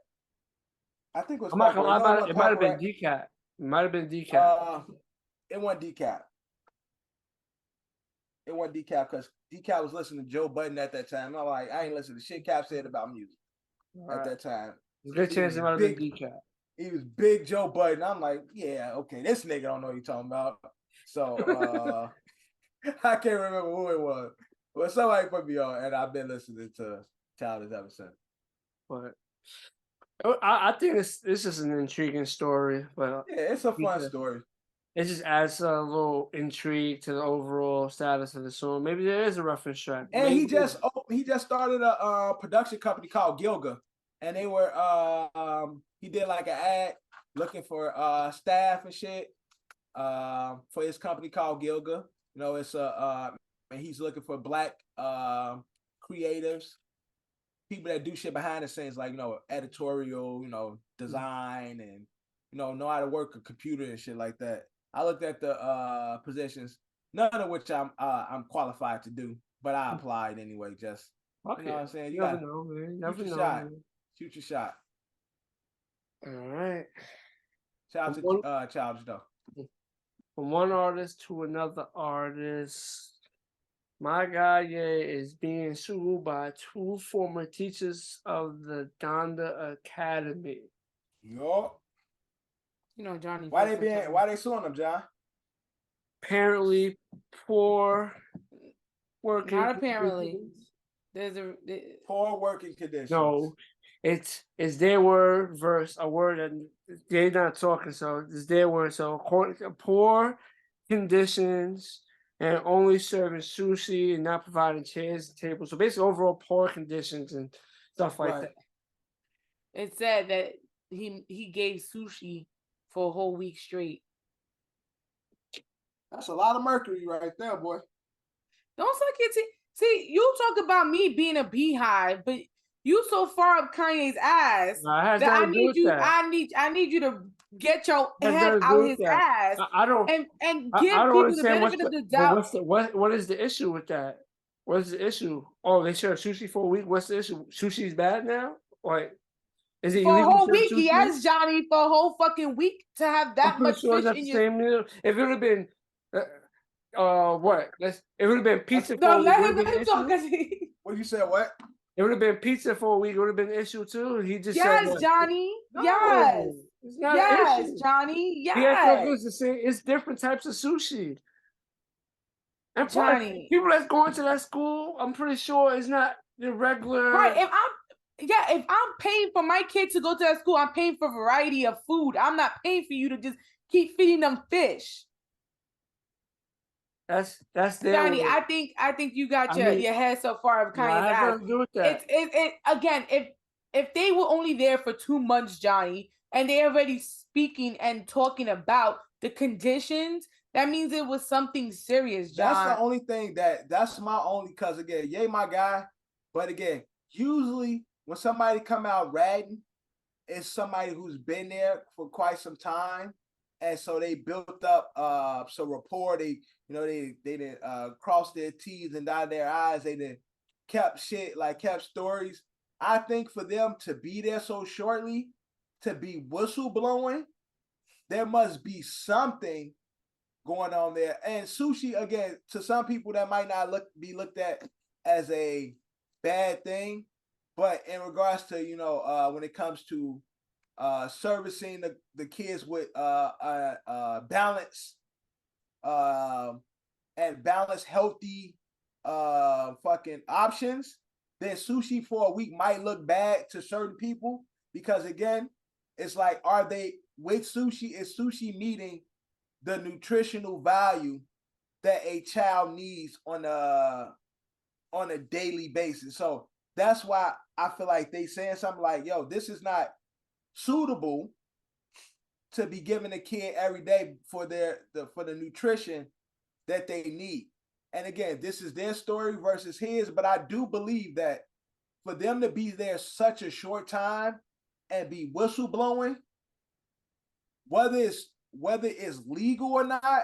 I think it was.
I'm not gonna lie, it might have been DCAT. It might have been DCAT.
It wasn't DCAT. It wasn't DCAT because DCAT was listening to Joe Budden at that time. I'm like, I ain't listening to shit Cap said about music at that time.
Good chance it might have been DCAT.
He was big Joe Budden. I'm like, yeah, okay, this nigga don't know what you're talking about. So I can't remember who it was. But somebody put me on, and I've been listening to Childish ever since.
But I think this is an intriguing story. But
yeah, it's a fun story.
It just adds a little intrigue to the overall status of the song. Maybe there is a reference track.
And
maybe
he just started a production company called Gilga, and they were he did like an ad looking for staff and shit for his company called Gilga. You know, it's and he's looking for black creatives, people that do shit behind the scenes, like, you know, editorial, you know, design, and know how to work a computer and shit like that. I looked at the positions, none of which I'm qualified to do, but I applied anyway. Just you know what I'm saying. You
never know, man. Never know,
shot.
Man.
Shoot your shot.
All right.
Shout out to Childish though.
From one artist to another artist, my guy is being sued by 2 former teachers of the Donda Academy.
Yup.
You know, Johnny.
Why they suing him, John?
Apparently, poor working.
Not apparently. There's
poor working conditions.
No, it's their word versus a word that they're not talking. So it's their word. So according to poor conditions and only serving sushi and not providing chairs and tables. So basically, overall poor conditions and stuff like that.
It said that he gave sushi for a whole week straight.
That's a lot of mercury right there, boy.
Don't suck your teeth. See, you talk about me being a beehive, but you so far up Kanye's ass that I need you. I need you to get your head out his ass.
I don't
and give people the benefit of the doubt.
What is the issue with that? What is the issue? Oh, they serve sushi for a week. What's the issue? Sushi's bad now? Like, is it
for a whole week? He asked Johnny for a whole fucking week to have that much fish in your
same meal. If it would have been, what? It would have been pizza.
No, let him talk.
What you said? What?
It would have been pizza for a week. It would have been an issue too. He just
said,
Johnny.
No, yes, yes, Johnny. Yes,
it's the same. It's different types of sushi. And
Johnny,
people that's going to that school, I'm pretty sure it's not the regular.
Right. If I'm paying for my kid to go to that school, I'm paying for a variety of food. I'm not paying for you to just keep feeding them fish.
That's their
Johnny, I think you got your head so far of Kanye's ass.
Do with that.
It again, if they were only there for 2 months, Johnny, and they're already speaking and talking about the conditions, that means it was something serious, John.
That's the only thing that's my only, because again, yay, my guy. But again, usually when somebody come out ratting, it's somebody who's been there for quite some time. And so they built up some rapport. They didn't cross their T's and dot their I's. They didn't kept stories. I think for them to be there so shortly, to be whistleblowing, there must be something going on there. And sushi, again, to some people that might not be looked at as a bad thing, but in regards to when it comes to servicing the kids with balance and balanced healthy fucking options, then sushi for a week might look bad to certain people, because again, it's like, are they with sushi? Is sushi meeting the nutritional value that a child needs on a daily basis? So that's why I feel like they saying something like, yo, this is not suitable to be given a kid every day for the nutrition that they need. And again, this is their story versus his, but I do believe that for them to be there such a short time and be whistleblowing, whether it's legal or not,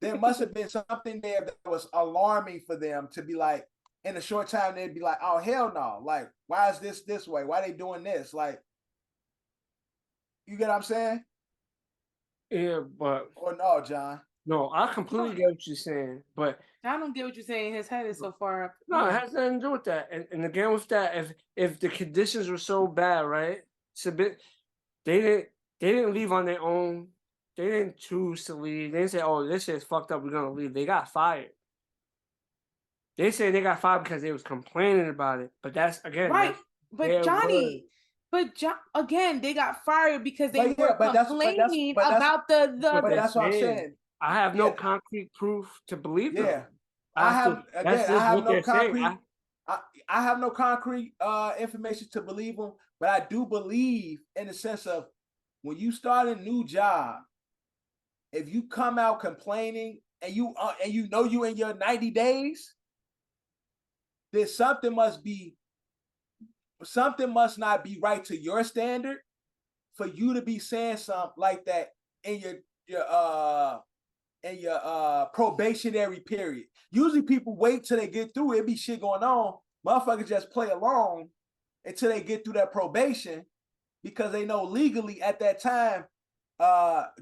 there must have been something there that was alarming for them to be like, in a short time, they'd be like, oh, hell no. Like, why is this way? Why are they doing this? Like, you get what I'm saying?
Yeah, but...
Or no, John?
No, I completely get what you're saying, but...
I don't get what you're saying. His head is so far up.
No, it has nothing to do with that. And again, with that, if the conditions were so bad, right? They didn't leave on their own. They didn't choose to leave. They didn't say, oh, this shit's fucked up, we're gonna leave. They got fired. They say they got fired because they was complaining about it. But that's, again,
right. But Johnny, again, they got fired because they were complaining about the.
But that's what I'm saying.
I have no concrete proof to believe them.
Yeah, I have no concrete. I have no concrete information to believe them, but I do believe in the sense of when you start a new job, if you come out complaining and you you in your 90 days, then something must not be right to your standard for you to be saying something like that in your probationary period. Usually people wait till they get through it, be shit going on. Motherfuckers just play along until they get through that probation, because they know legally at that time,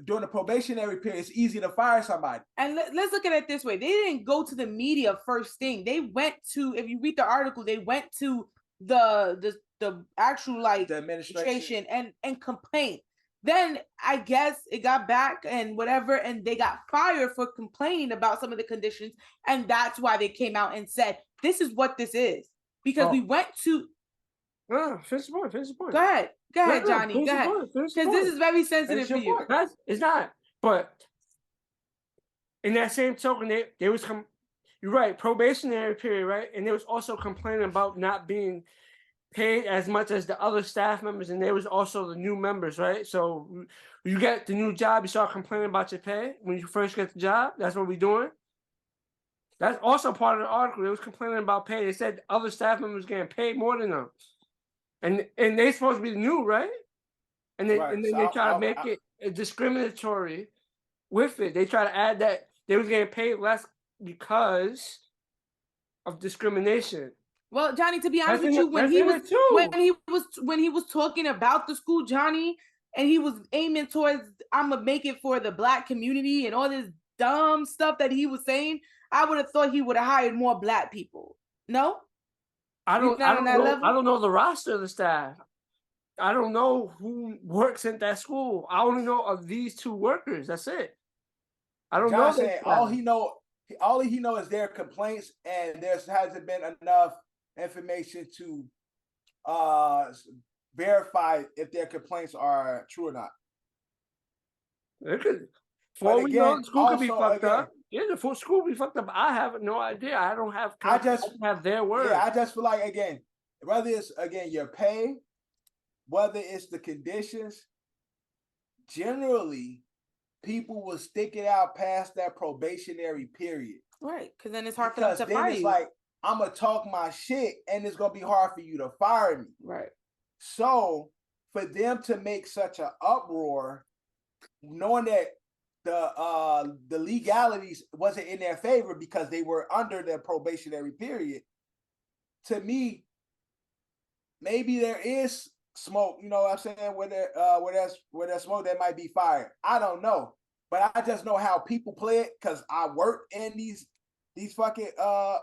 during the probationary period, it's easy to fire somebody.
And let's look at it this way. They didn't go to the media first thing. They went to, if you read the article, they went to the actual the administration and complained. Then I guess it got back and whatever, and they got fired for complaining about some of the conditions. And that's why they came out and said, this is what this is. Because we went to...
Finish the point.
Go ahead, Johnny. Go ahead. Because this is very sensitive for you.
It's not. But in that same token, they was... You're right, probationary period, right? And they was also complaining about not being paid as much as the other staff members, and there was also the new members, right? So you get the new job, you start complaining about your pay when you first get the job. That's what we're doing. That's also part of the article. They was complaining about pay. They said other staff members getting paid more than them, and they supposed to be new, right? And then they try to make it discriminatory with it. They try to add that they was getting paid less because of discrimination.
Well, Johnny, to be honest with you, when he was talking about the school, Johnny, and he was aiming towards I'm gonna make it for the Black community and all this dumb stuff that he was saying, I would have thought he would have hired more Black people. No,
I don't know the roster of the staff. I don't know who works at that school. I only know of these two workers. That's it. I don't know.
All he know is their complaints, and there hasn't been enough information to verify if their complaints are true or not.
It could. For we know, the school could be fucked up. Yeah, the full school be fucked up. I have no idea. I don't have. I just have their word.
Yeah, I just feel like whether it's your pay, whether it's the conditions, generally, people will stick it out past that probationary period.
Right, because then it's hard for them to fire
it's
you.
like, I'm gonna talk my shit, and it's gonna be hard for you to fire me.
Right.
So for them to make such an uproar, knowing that the legalities wasn't in their favor because they were under the probationary period, to me, maybe there is smoke, you know what I'm saying, where there's smoke, that might be fire. I don't know. But I just know how people play it because I work in these fucking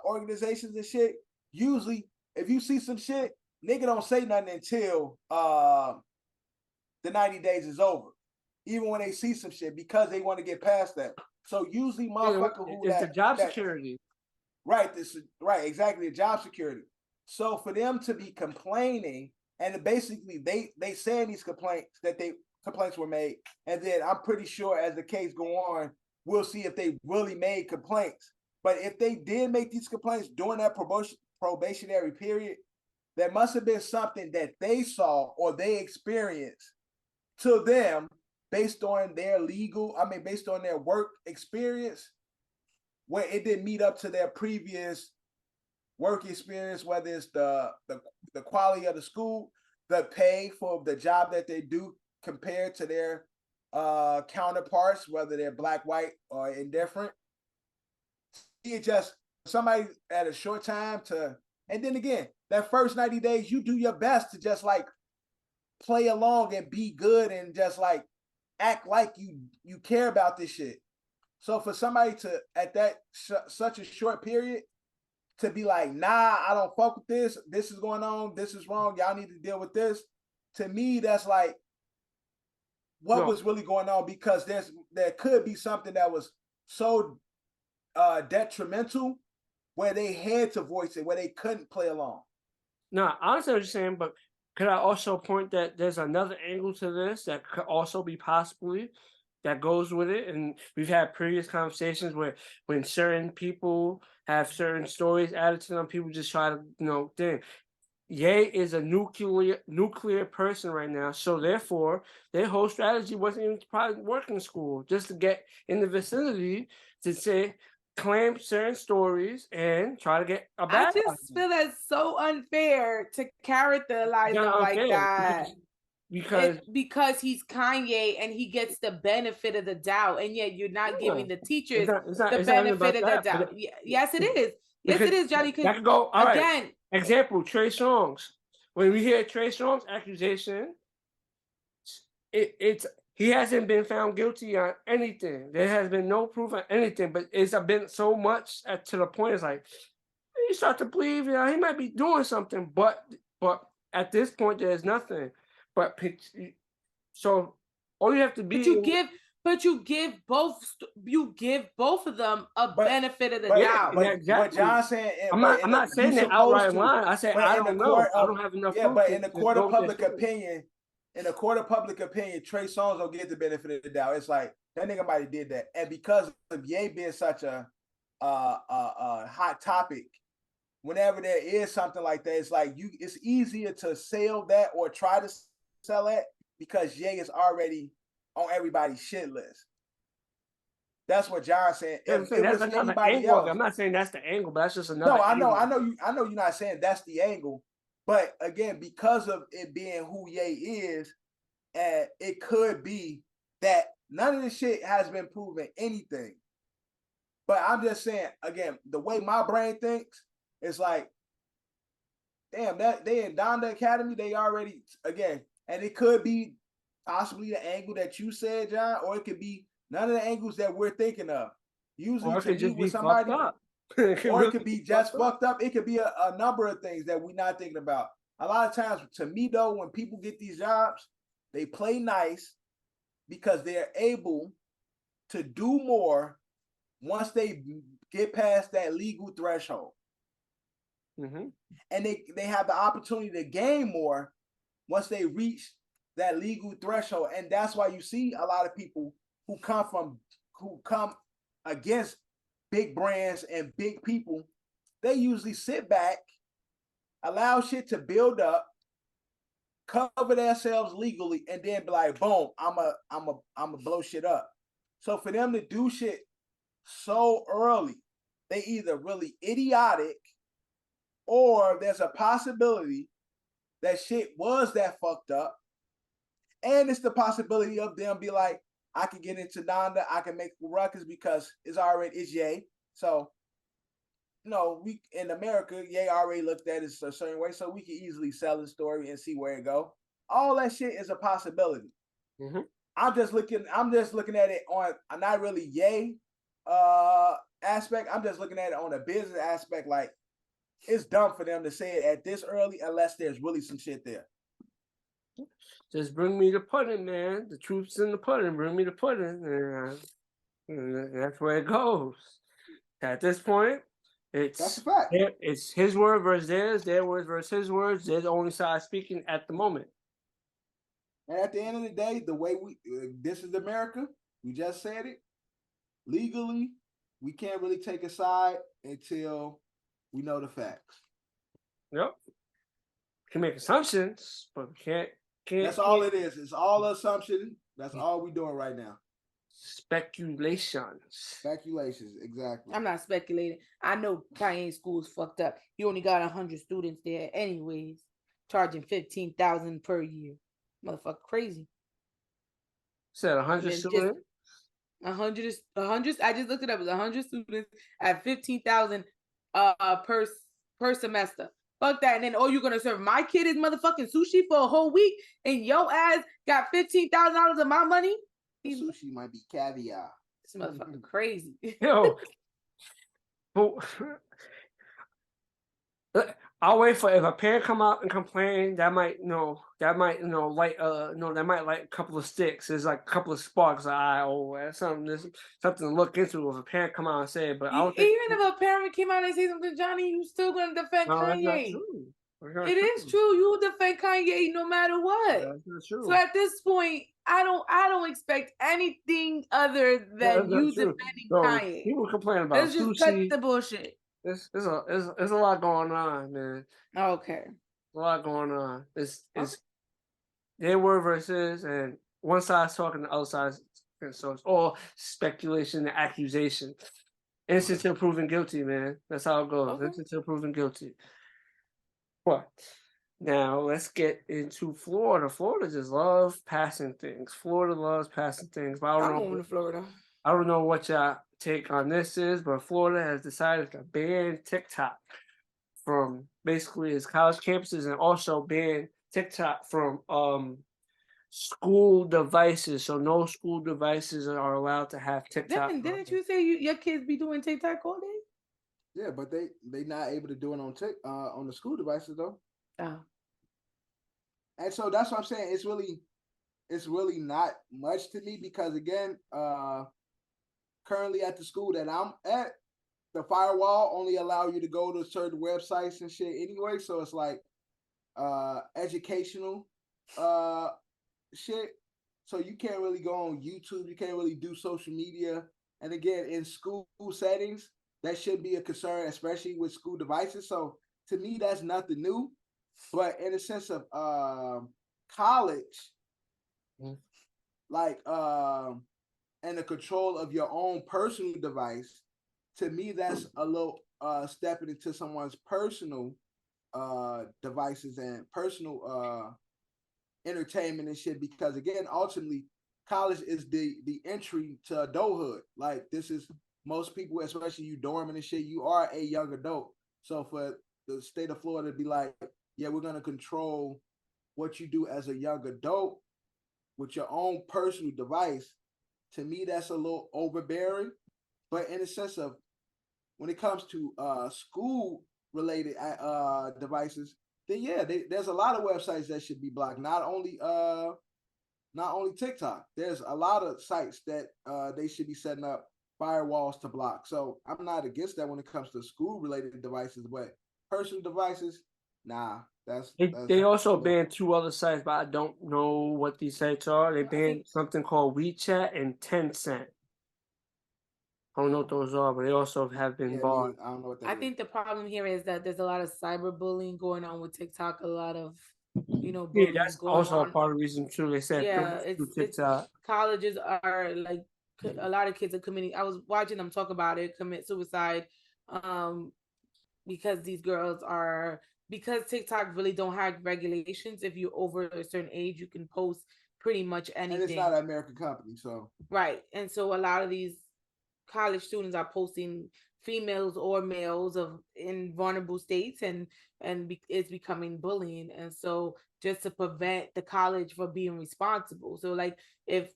organizations and shit. Usually, if you see some shit, nigga don't say nothing until the 90 days is over. Even when they see some shit, because they want to get past that. So usually motherfucker who
it's the job security.
Right, right, exactly, the job security. So for them to be complaining, and basically they saying these complaints were made, and then I'm pretty sure as the case go on, we'll see if they really made complaints. But if they did make these complaints during that probationary period, there must have been something that they saw or they experienced to them based on their based on their work experience, where it didn't meet up to their previous work experience, whether it's the quality of the school, the pay for the job that they do compared to their counterparts, whether they're black, white, or indifferent. It just somebody at a short time to, and then again, that first 90 days, you do your best to just like play along and be good and just like act like you care about this shit. So for somebody to at that such a short period to be like, nah, I don't fuck with this. This is going on. This is wrong. Y'all need to deal with this. To me, that's like what was really going on, because there could be something that was so detrimental where they had to voice it, where they couldn't play along.
No, I understand what you're saying, but could I also point that there's another angle to this that could also be possibly that goes with it? And we've had previous conversations where when certain people have certain stories added to them, people just try to, think. Ye is a nuclear person right now, so therefore their whole strategy wasn't even probably working in school, just to get in the vicinity to claim certain stories and try to get a bad.
I just feel that's so unfair to characterize them like that. Because he's Kanye and he gets the benefit of the doubt, and yet you're not giving the teachers the benefit of the doubt. Yes, it is. Yes, it is, Johnny.
That could go all again. Right. Example: Trey Songz. When we hear Trey Songz accusation, he hasn't been found guilty on anything. There has been no proof on anything, but it's been so much to the point. It's like you start to believe, he might be doing something, but at this point, there's nothing. But so all you have to be.
But you give both of them a benefit of the doubt.
But John saying,
I'm not saying that outright line. I said I don't know. I don't have enough.
Yeah, but in the court of public opinion, Trey Songz don't get the benefit of the doubt. It's like that nigga might have did that, and because of Ye being such a hot topic, whenever there is something like that, it's like it's easier to sell that or try to sell that because Ye is already on everybody's shit list. That's what John's saying.
If it was anybody else, I'm not saying that's the angle, but that's just another.
No, I know you're not saying that's the angle, but again, because of it being who Ye is, and it could be that none of this shit has been proven anything. But I'm just saying, again, the way my brain thinks, it's like, damn, that they in Donda Academy, they already, again, and it could be possibly the angle that you said, John, or it could be none of the angles that we're thinking of. Usually, to be with somebody, or it could be just fucked up. It could be a number of things that we're not thinking about. A lot of times, to me though, when people get these jobs, they play nice because they're able to do more once they get past that legal threshold.
Mm-hmm.
And they have the opportunity to gain more once they reach that legal threshold. And that's why you see a lot of people who come against big brands and big people. They usually sit back, allow shit to build up, cover themselves legally, and then be like, boom, I'm a blow shit up. So for them to do shit so early, they either really idiotic or there's a possibility that shit was that fucked up. And it's the possibility of them be like, I can get into Donda, I can make ruckus because it's Ye. So, we in America, Ye already looked at it a certain way, so we can easily sell the story and see where it go. All that shit is a possibility.
Mm-hmm.
I'm just looking at it on not really Ye aspect. I'm just looking at it on a business aspect. Like, it's dumb for them to say it at this early unless there's really some shit there.
Just bring me the pudding, man. The truth's in the pudding. Bring me the pudding, and that's where it goes. At this point,
That's a fact.
It's his word versus theirs, their words versus his words. They're the only side speaking at the moment.
And at the end of the day, the way this is America. We just said it. Legally, we can't really take a side until we know the facts.
Yep. We can make assumptions, but we can't.
That's all it is. It's all assumption. That's all we're doing right now.
Speculations,
exactly.
I'm not speculating. I know Kanye school's fucked up. He only got 100 students there, anyways, charging $15,000 per year. Motherfucker, crazy.
Said 100 students.
100. I just looked it up. It was 100 students at $15,000 per semester. Fuck that. And then you're gonna serve my kid is motherfucking sushi for a whole week, and your ass got $15,000 of my money.
Sushi might be caviar.
This motherfucker crazy.
Yo, I'll wait for if a parent come out and complain. That might light a couple of sticks. There's like a couple of sparks. That's something to look into. If a parent come out and say it, but
even if a parent came out and say something, Johnny, you still gonna defend Kanye.
That's not true.
It is true. You will defend Kanye no matter what.
That's not true.
So at this point, I don't expect anything other than you defending Kanye.
People complain about
Let's just cut the bullshit.
There's a lot going on, man.
Okay.
A lot going on. It's their word versus, and one side's talking, the other side's, so it's all speculation and accusation. Innocent until proven guilty, man. That's how it goes. Okay. Innocent until proven guilty. What? Now let's get into Florida. Florida just loves passing things. Florida loves passing things. But
I'm going to Florida.
I don't know what y'all take on this is, but Florida has decided to ban TikTok from basically its college campuses and also ban TikTok from school devices. So no school devices are allowed to have TikTok.
Didn't you say your kids be doing TikTok all day?
Yeah, but they not able to do it on the school devices though.
Oh.
And so that's what I'm saying. It's really not much to me because again, currently at the school that I'm at, the firewall only allow you to go to certain websites and shit anyway. So it's like educational shit. So you can't really go on YouTube. You can't really do social media. And again, in school settings, that should be a concern, especially with school devices. So to me, that's nothing new. But in a sense of college, like and the control of your own personal device, to me, that's a little stepping into someone's personal devices and personal entertainment and shit. Because again, ultimately, college is the entry to adulthood. Like this is most people, especially you dormant and shit, you are a young adult. So for the state of Florida to be like, yeah, we're gonna control what you do as a young adult with your own personal device. To me, that's a little overbearing. But in the sense of when it comes to school-related devices, then yeah, there's a lot of websites that should be blocked. Not only TikTok. There's a lot of sites that they should be setting up firewalls to block. So I'm not against that when it comes to school-related devices, but personal devices, nah.
They also banned 2 other sites, but I don't know what these sites are. They banned something called WeChat and Tencent. I don't know what those are, but they also have been barred.
I don't know what that is.
I think the problem here is that there's a lot of cyberbullying going on with TikTok. A lot of,
yeah, that's also a part of the reason too. They said
it's colleges are like a lot of kids are committing. I was watching them talk about it, commit suicide, because these girls are, because TikTok really don't have regulations. If you're over a certain age, you can post pretty much anything.
And it's not an American company, so
right. And so a lot of these college students are posting females or males of in vulnerable states, and it's becoming bullying. And so just to prevent the college from being responsible, so like if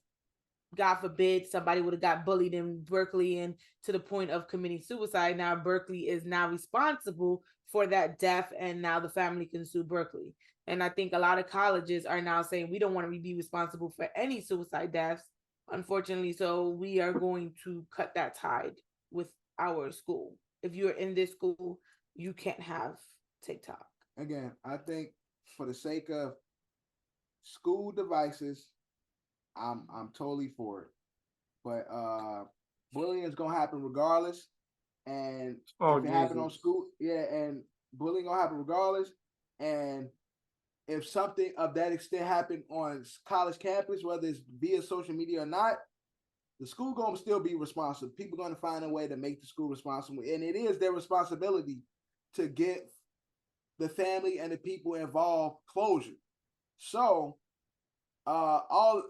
God forbid somebody would have got bullied in Berkeley and to the point of committing suicide, now Berkeley is now responsible for that death, and now the family can sue Berkeley. And I think a lot of colleges are now saying we don't want to be responsible for any suicide deaths, unfortunately. So we are going to cut that tide with our school. If you're in this school, you can't have TikTok.
Again, I think for the sake of school devices, I'm totally for it. But bullying is gonna happen regardless. And if it happen on school, and bullying gonna happen regardless. And if something of that extent happened on college campus, whether it's via social media or not, the school gonna still be responsible. People gonna find a way to make the school responsible, and it is their responsibility to get the family and the people involved closure. So, all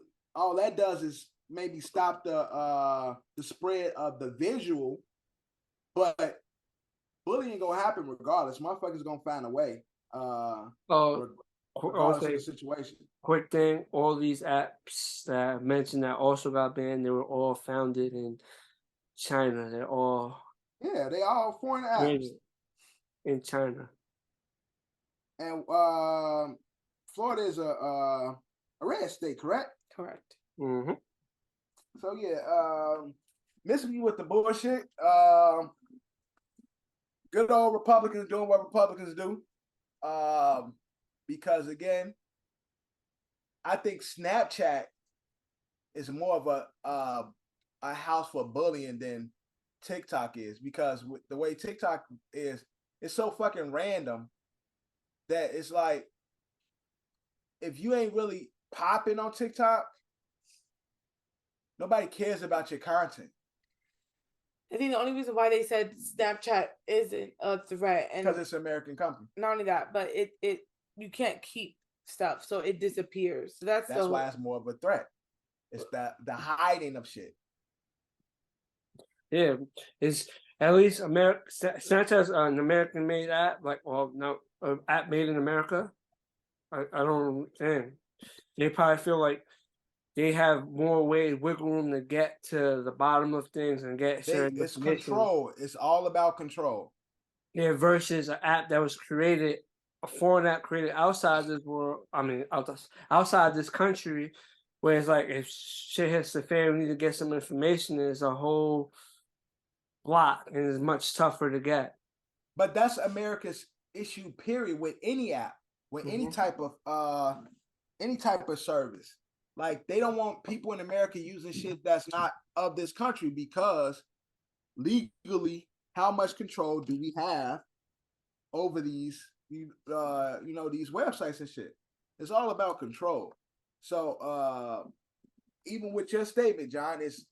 that does is maybe stop the spread of the visual, but bullying gonna happen regardless. Motherfuckers gonna find a way. Regardless of the situation.
Quick thing, all these apps that I mentioned that also got banned, they were all founded in China. They're all
they all foreign apps
in China.
And Florida is a red state, correct?
Correct.
Mm-hmm.
So missing you with the bullshit. Good old Republicans doing what Republicans do. Because again, I think Snapchat is more of a house for bullying than TikTok is, because with the way TikTok is, it's so fucking random that it's like, if you ain't really popping on TikTok, nobody cares about your content.
I think the only reason why they said Snapchat isn't a threat, and
because it's an American company.
Not only that, but it you can't keep stuff, so it disappears. So that's
why it's more of a threat. It's the hiding of shit.
Yeah, it's at least Snapchat's an American-made app. Like, well, no, app made in America. I don't understand. They probably feel like they have more wiggle room to get to the bottom of things and get certain.
It's control. It's all about control.
Yeah, versus an app that was created, a foreign app created outside this world. I mean, outside this country, where it's like if shit hits the fan, we need to get some information. There's a whole block, and it's much tougher to get.
But that's America's issue, period, with any app, with any type of service. Like, they don't want people in America using shit that's not of this country, because legally, how much control do we have over these, these websites and shit? It's all about control. So, even with your statement, John, it's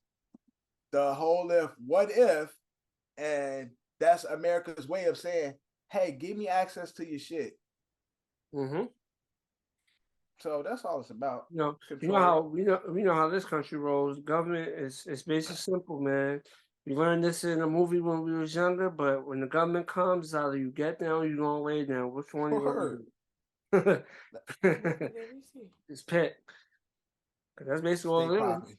the whole what if, and that's America's way of saying, hey, give me access to your shit. So that's all it's about.
You know how this country rolls. Government is basically simple, man. We learned this in a movie when we was younger, but when the government comes, either you get down or you gonna lay down. Which one you gonna do? It's pit. That's basically all it is.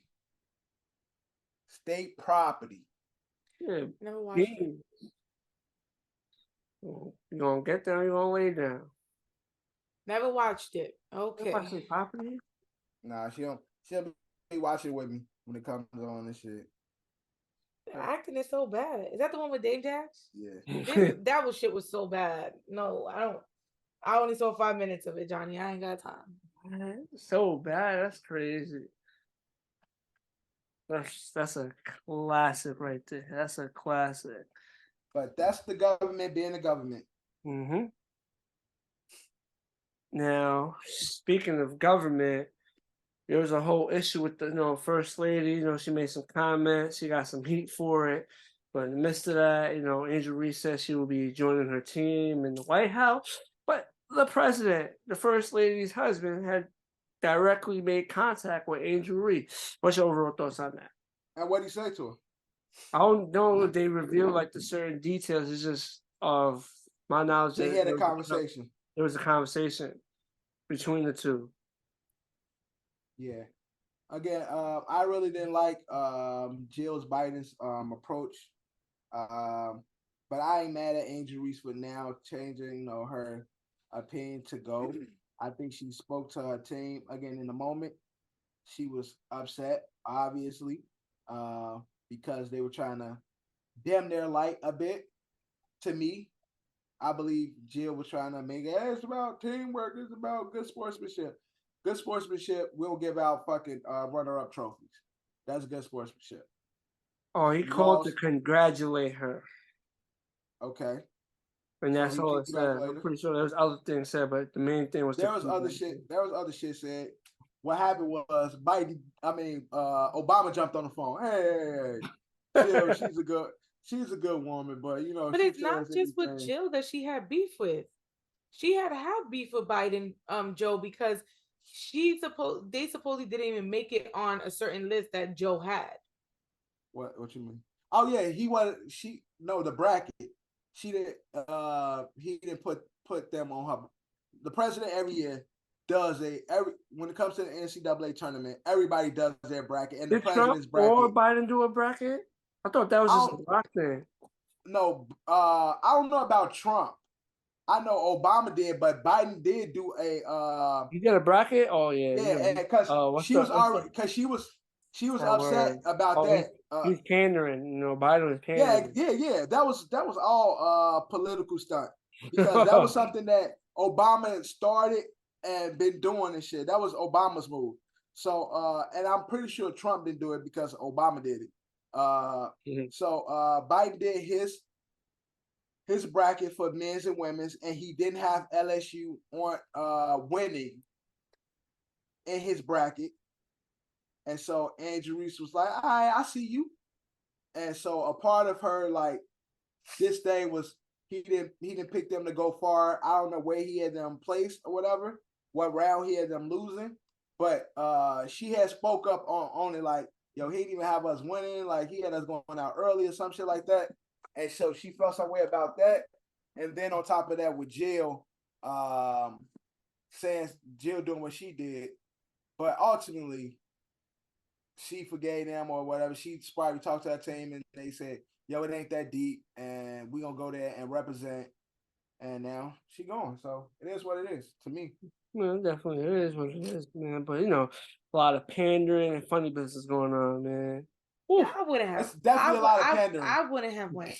State property.
Yeah. Never watched it.
You gonna get down, you gonna lay down.
Never watched it. Okay.
Watching property?
Nah, she'll be watching with me when it comes on and shit.
The acting is so bad. Is that the one with Dave Dash?
Yeah.
That shit was so bad. No, I don't. I only saw 5 minutes of it, Johnny. I ain't got time.
So bad. That's crazy. That's a classic right there. That's a classic.
But that's the government being the government.
Now, speaking of government, there was a whole issue with the first lady. She made some comments. She got some heat for it. But in the midst of that, Angel Reese said she will be joining her team in the White House. But the president, the first lady's husband, had directly made contact with Angel Reese. What's your overall thoughts on that?
And what did he say to her?
I don't know if they reveal like the certain details. It's just of my knowledge.
They had a conversation.
There was a conversation between the two.
Yeah. Again, I really didn't like Jill Biden's approach. But I ain't mad at Angel Reese for now changing, her opinion to go. I think she spoke to her team again in the moment. She was upset, obviously, because they were trying to dim their light a bit. To me, I believe Jill was trying to make it. Hey, it's about teamwork. It's about good sportsmanship. Good sportsmanship will give out fucking runner-up trophies. That's good sportsmanship.
Oh, he called to congratulate her.
Okay.
And that's all it said. I'm pretty sure there was other things said, but the main thing was
there was other shit said. What happened was Obama jumped on the phone. Hey, Jill, she's a good woman, but
But it's not just with Jill that she had beef with. She had to have beef with Biden, Joe, because they supposedly didn't even make it on a certain list that Joe had.
What you mean? Oh yeah, the bracket. She didn't he didn't put them on her. The president every year does when it comes to the NCAA tournament, everybody does their bracket, and the president's bracket.
Or Biden do a bracket? I thought that was just a black thing.
No, I don't know about Trump. I know Obama did, but Biden did do a.
He did a bracket? Oh yeah.
Yeah, because she was upset about that.
He's pandering, Biden was pandering.
Yeah. That was all political stunt, because that was something that Obama started and been doing and shit. That was Obama's move. So and I'm pretty sure Trump didn't do it because Obama did it. So Biden did his bracket for men's and women's, and he didn't have LSU on winning in his bracket. And so Angel Reese was like, all right, I see you. And so a part of her, like, this day was he didn't pick them to go far. I don't know where he had them placed or whatever, what round he had them losing. But she had spoke up on it like, yo, he didn't even have us winning. Like, he had us going out early or some shit like that. And so she felt some way about that. And then on top of that, with Jill, saying Jill doing what she did. But ultimately, she forgave them or whatever. She probably talked to her team and they said, yo, it ain't that deep and we're going to go there and represent. And now she gone. So it is what it is to me.
Well, definitely it is what it is, man. But, a lot of pandering and funny business going on, man.
Yeah, I wouldn't have.
It's definitely a lot of pandering.
I wouldn't have went.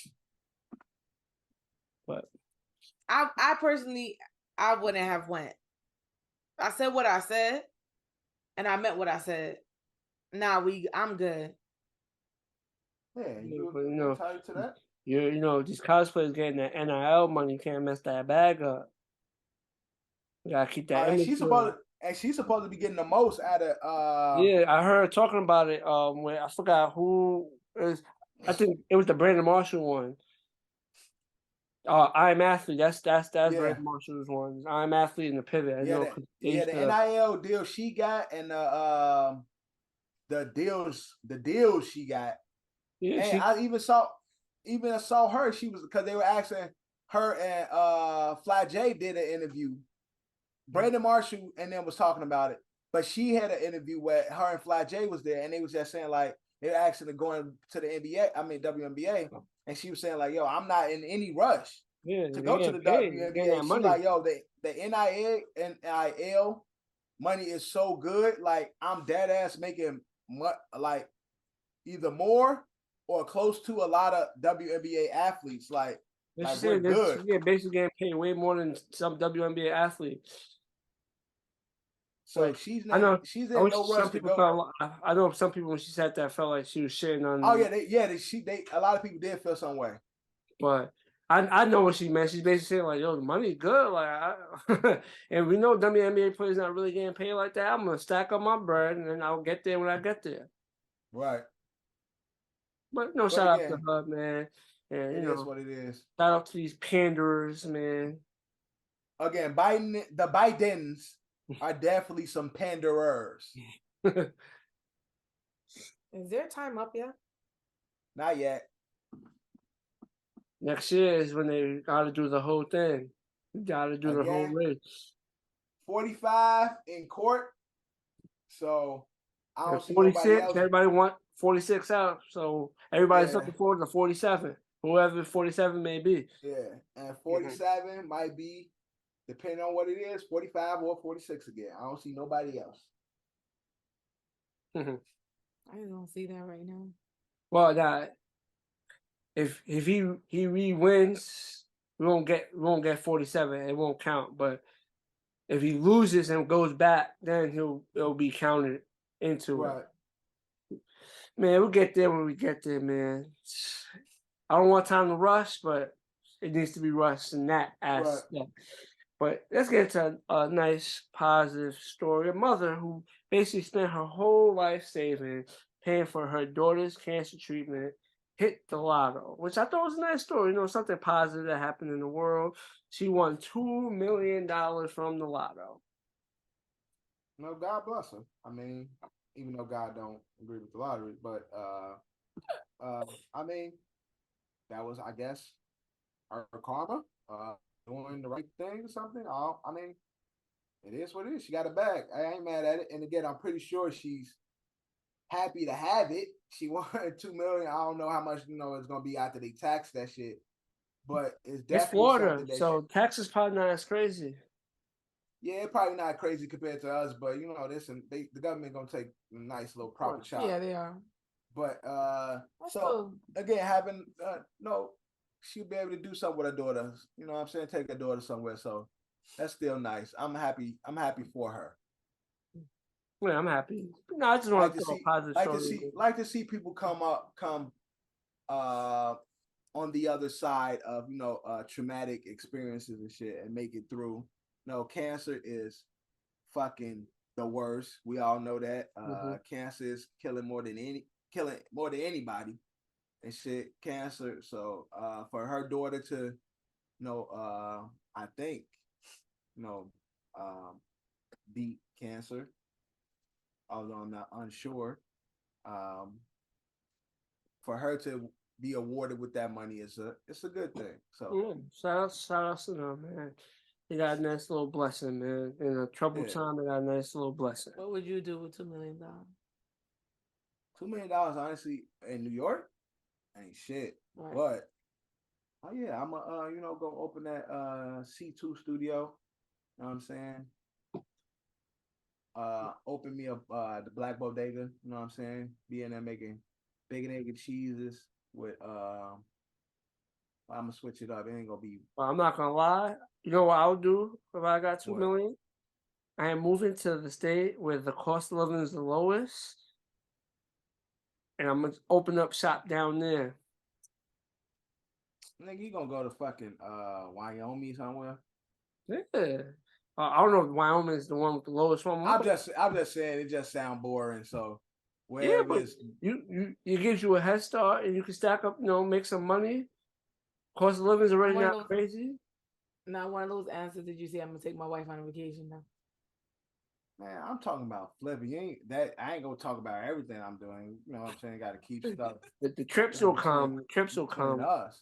But
I personally, I wouldn't have went. I said what I said, and I meant what I said. Now I'm good.
Yeah, you're entitled to that.
These cosplayers getting that NIL money. You can't mess that bag up. You gotta keep that.
And she's supposed to be getting the most out of.
Yeah, I heard her talking about it. When I forgot who is. I think it was the Brandon Marshall one. I'm Athlete. That's Brandon Marshall's one. I'm Athlete in the pivot.
The NIL deal she got and the deals she got. Yeah, and I even saw her. She was, because they were asking her and Fly J did an interview. Brandon Marshall and them was talking about it, but she had an interview where her and Fly J was there, and they was just saying like they were actually going to the WNBA, and she was saying like, yo, I'm not in any rush to go to the WNBA. She's like, yo, the NIL money is so good, like I'm dead ass making like either more or close to a lot of WNBA athletes. Like we're good.
Yeah, basically getting paid way more than some WNBA athletes.
So she's in no rush to go.
I know some people when she said that felt like she was shitting on.
Oh yeah, a lot of people did feel some way.
But I know what she meant. She's basically saying like, "Yo, the money good." And we know WNBA players not really getting paid like that. I'm gonna stack up my bread, and then I'll get there when I get there.
Right.
But no,
But
shout out to
again,
her, man. And
it is what it is.
shout out to these panderers, man.
Again, the Bidens are definitely some panderers.
Is their time up yet?
Not yet.
Next year is when they gotta do the whole thing. You gotta do the whole
Again,
race.
45 in court. So I don't see
46,
nobody else.
everybody want 46 out. So everybody's looking forward to 47, whoever 47 may be.
Yeah. And 47 might be, depending on what it is, 45 or 46 again. I don't see nobody else.
I don't see that right now.
Well, that if he re-wins, we won't get 47. It won't count. But if he loses and goes back, then it'll be counted into it. Man, we'll get there when we get there, man. I don't want time to rush, but it needs to be rushed in that aspect. Right. But let's get to a nice, positive story. A mother who basically spent her whole life saving, paying for her daughter's cancer treatment, hit the lotto, which I thought was a nice story. You know, something positive that happened in the world. She won $2 million from the lotto.
No, God bless her. I mean, even though God don't agree with the lottery, but I mean, that was, I guess, her karma, doing the right thing or something. I mean, it is what it is. She got a bag. I ain't mad at it. And again, I'm pretty sure she's happy to have it. She won $2 million. I don't know how much it's gonna be after they tax that shit, but it's definitely
it's Florida, so taxes probably not as crazy.
Yeah, it's probably not crazy compared to us, but the government gonna take a nice little profit shot.
Yeah, they are.
But again, having she'll be able to do something with her daughter. You know what I'm saying? Take her daughter somewhere. So that's still nice. I'm happy for her.
Yeah, I'm happy. No, I just want to see positive
like to see people come on the other side of traumatic experiences and shit and make it through. No, cancer is fucking the worst. We all know that. Cancer is killing more than anybody and shit. Cancer. So for her daughter to I think beat cancer, although I'm not unsure. For her to be awarded with that money it's a good thing. So
shout out to them, man. They got a nice little blessing, man. In a troubled time, they got a nice little blessing.
What would you do with $2 million?
$2 million, honestly, in New York, ain't shit. Right. But I'm go open that C2 studio. You know what I'm saying? Open me up the Black Bodega. You know what I'm saying? Be in there making bacon, egg, and cheeses with I'm gonna switch it up. It ain't gonna be.
Well, I'm not gonna lie. You know what I would do if I got $2 million? I am moving to the state where the cost of living is the lowest, and I'm gonna open up shop down there.
Nigga, you gonna go to fucking Wyoming somewhere?
Yeah. I don't know if Wyoming is the one with the lowest one.
I'm just saying it just sounds boring. So
wherever it is, it gives you a head start, and you can stack up, make some money. Cost of living is already not crazy.
Not one of those answers that you say I'm gonna take my wife on a vacation now.
Man, I'm talking about flipping. I ain't gonna talk about everything I'm doing. You know what I'm saying? Got to keep stuff.
The trips will come. The trips will come.
Us.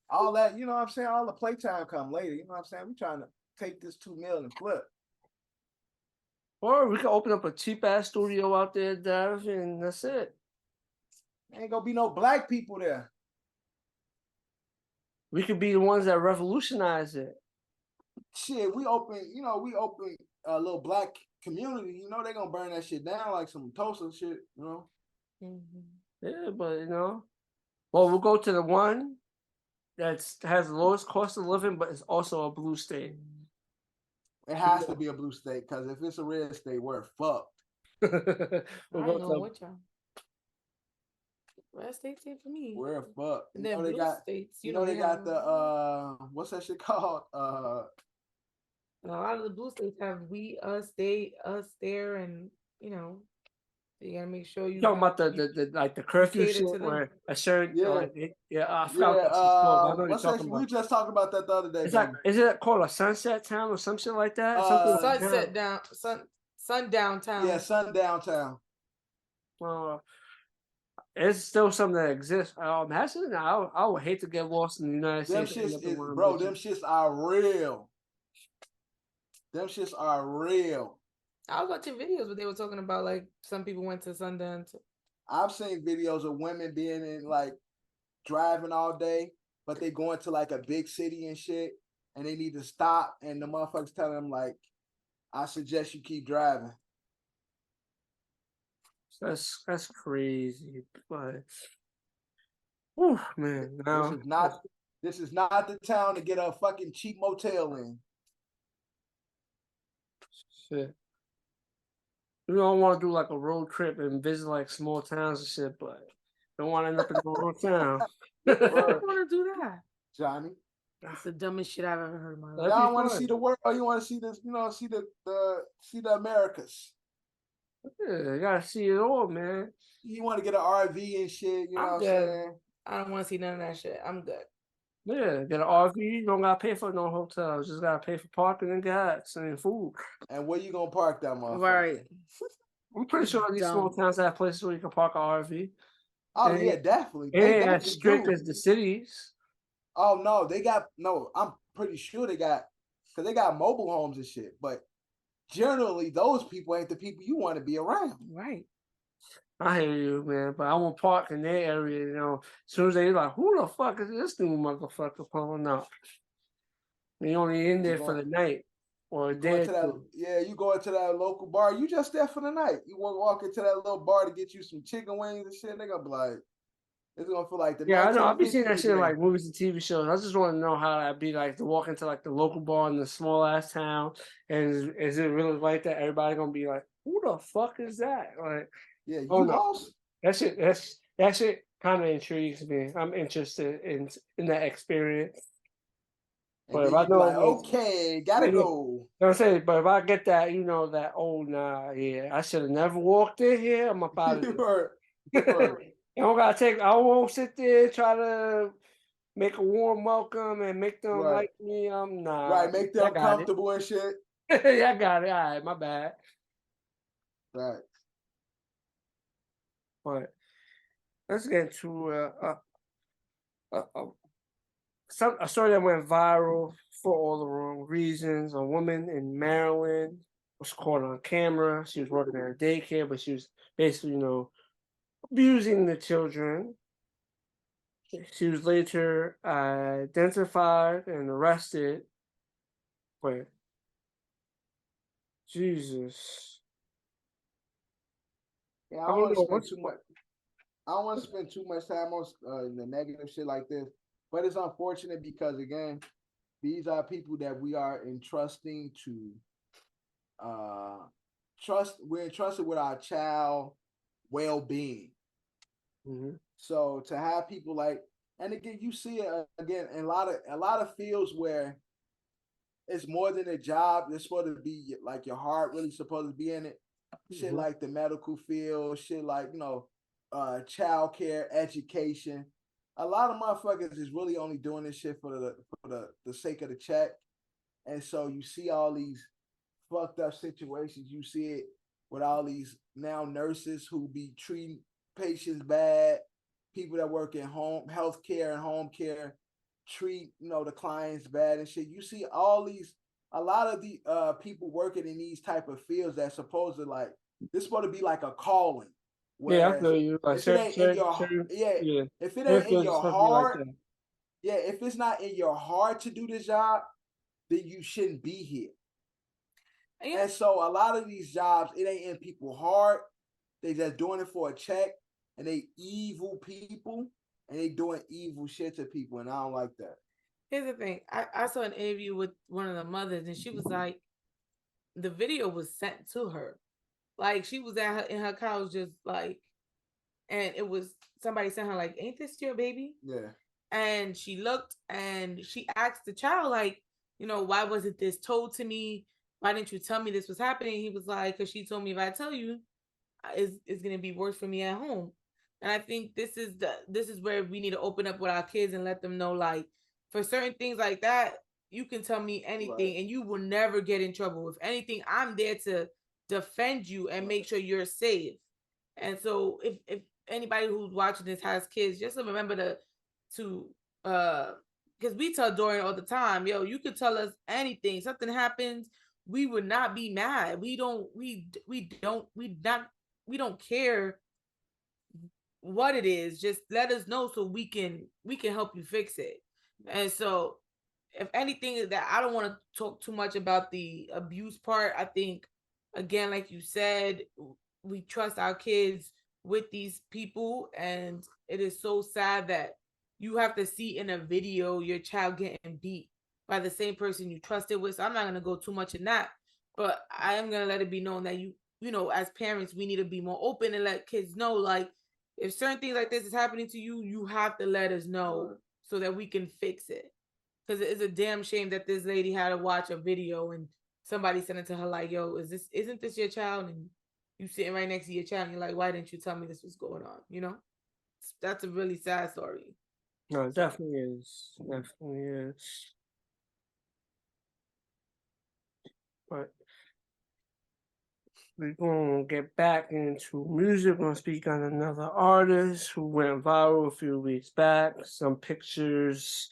All that, you know what I'm saying? All the playtime come later. You know what I'm saying? We're trying to take this $2 million and flip.
Or we could open up a cheap ass studio out there, Dev, and that's it.
Ain't gonna be no black people there.
We could be the ones that revolutionize it.
Shit, we open a little black community. They're gonna burn that shit down like some Tulsa shit.
Yeah, but well, we'll go to the one that has the lowest cost of living, but it's also a blue state.
It has to be a blue state, because if it's a red state, we're fucked.
We'll go to
Red states ain't for me.
Where fuck?
And
You
then
know they
blue
got.
states,
You know they got the what's that shit called?
A lot of the blue states have we, us, they, us, there, and you know, you gotta make sure you
talking about the like the curfew
cater
shit
to them.
where a certain
Yeah.
I forgot what that shit's called. But I know what you're
what's that?
talking
We
about.
just talked about that the other day.
Is that is it called a sunset town or some shit like that? Something like
sunset
that.
sundown town.
Yeah, sundown town.
It's still something that exists. Imagine I would hate to get lost in the United
Them
States. And end
shits
up in
is,
one of
bro.
them
Them
bitches.
shits are real. Them shits are real.
I was watching videos where they were talking about like some people went to sundown.
I've seen videos of women being in like driving all day, but they going to like a big city and shit, and they need to stop, and the motherfuckers telling them like, "I suggest you keep driving."
That's crazy, but whew, man, now
This is not the town to get a fucking cheap motel in.
shit. We don't want to do like a road trip and visit like small towns and shit, but don't want to end up in the wrong town.
I don't want to do that.
Johnny,
That's the dumbest shit I've ever heard in my life.
That'd
y'all
be
want to
fun.
see the world, or you want to see this, see the Americas.
Yeah, you gotta see it all, man.
You want to get an RV and shit, you know
I'm
what I'm
good.
saying?
I don't want to see none of that shit. I'm good.
Yeah, get an RV. You don't gotta pay for no hotels. Just gotta pay for parking and gas and food.
And where you gonna park that motherfucker?
Right.
I'm pretty sure these small towns have places where you can park an RV.
Oh
And
yeah, definitely.
it
They
ain't as
definitely
strict
do.
as the cities.
Oh no, I'm pretty sure they got, because they got mobile homes and shit. But generally, those people ain't the people you want to be around.
Right.
I hear you, man, but I won't park in their area, you know. As soon as they like, who the fuck is this new motherfucker pulling up? You only in there for the night or a day or two.
You go into that local bar, you just there for the night. You walk into that little bar to get you some chicken wings and shit, they gonna be like, it's gonna feel like the
Yeah, I know. I've been seeing
1950s
that shit in
again.
like movies and TV shows. I just want to know how that'd be like to walk into like the local bar in the small ass town, and is it really like that? Everybody gonna be like, "Who the fuck is that?" Like,
Yeah,
oh
you
no,
lost.
that shit kind of intrigues me. I'm interested in that experience.
And
But
then
if I
you be
know,
like, okay, gotta go.
you know what I'm saying, but if I get that, you know, that nah, yeah, I should have never walked in here. I'm up out of here. I won't sit there and try to make a warm welcome and make them
Right.
like me. Nah.
Right, make them comfortable and shit.
Yeah, I got it. All right, my bad.
Right.
But let's get to a story that went viral for all the wrong reasons. A woman in Maryland was caught on camera. She was working at a daycare, but she was basically, you know, abusing the children. She was later identified and arrested. But Jesus.
Yeah, I don't want to spend too much. I don't want to spend too much time on the negative shit like this, but it's unfortunate because again, these are people that we are entrusting to trust. We're entrusted with our child well-being.
Mm-hmm.
So to have people like, and again, you see it again in a lot of fields where it's more than a job. It's supposed to be like your heart really supposed to be in it. Mm-hmm. Shit like the medical field, shit like, child care, education. A lot of motherfuckers is really only doing this shit for the sake of the check. And so you see all these fucked up situations. You see it with all these now nurses who be treating patients bad, people that work in home health care and home care treat the clients bad and shit. You see a lot of the people working in these type of fields that supposed to like this supposed to be like a calling.
Yeah, I feel you. Like
if it ain't in your if it ain't in your heart, if it's not in your heart to do this job, then you shouldn't be here. Yeah. And so a lot of these jobs, it ain't in people's heart. They just doing it for a check, and they evil people, and they doing evil shit to people, and I don't like that.
Here's the thing. I saw an interview with one of the mothers, and she was like, the video was sent to her. Like, she was in her couch just like, and it was somebody sent her like, "Ain't this your baby?"
Yeah.
And she looked and she asked the child, like, why wasn't this told to me? Why didn't you tell me this was happening? He was like, because she told me if I tell you, it's gonna be worse for me at home. And I think this is where we need to open up with our kids and let them know, like, for certain things like that, you can tell me anything and you will never get in trouble. If anything, I'm there to defend you and make sure you're safe. And so if anybody who's watching this has kids, just remember to because we tell Dorian all the time, yo, you could tell us anything. Something happens, we would not be mad. We don't care what it is. Just let us know so we can help you fix it. And so if anything, that I don't want to talk too much about the abuse part. I think, again, like you said, we trust our kids with these people, and it is so sad that you have to see in a video your child getting beat by the same person you trusted with. So I'm not going to go too much in that, but I am going to let it be known that as parents, we need to be more open and let kids know, like, if certain things like this is happening to you, you have to let us know so that we can fix it. Because it is a damn shame that this lady had to watch a video and somebody sent it to her like, yo, isn't this your child? And you sitting right next to your child and you're like, why didn't you tell me this was going on? That's a really sad story.
No, it definitely is. Definitely is. But we're going to get back into music. We're going to speak on another artist who went viral a few weeks back. Some pictures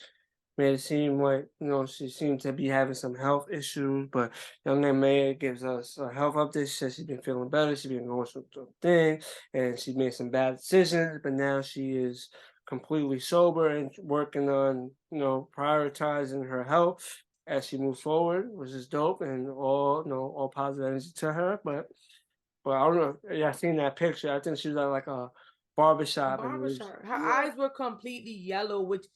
made it seem like, she seemed to be having some health issues. But young May gives us a health update. She says she's been feeling better. She's been going through things, and she made some bad decisions. But now she is completely sober and working on, prioritizing her health as she moves forward, which is dope, and all positive energy to her. But I don't know. Yeah, I seen that picture. I think she was at like a barbershop.
Her eyes were completely yellow, which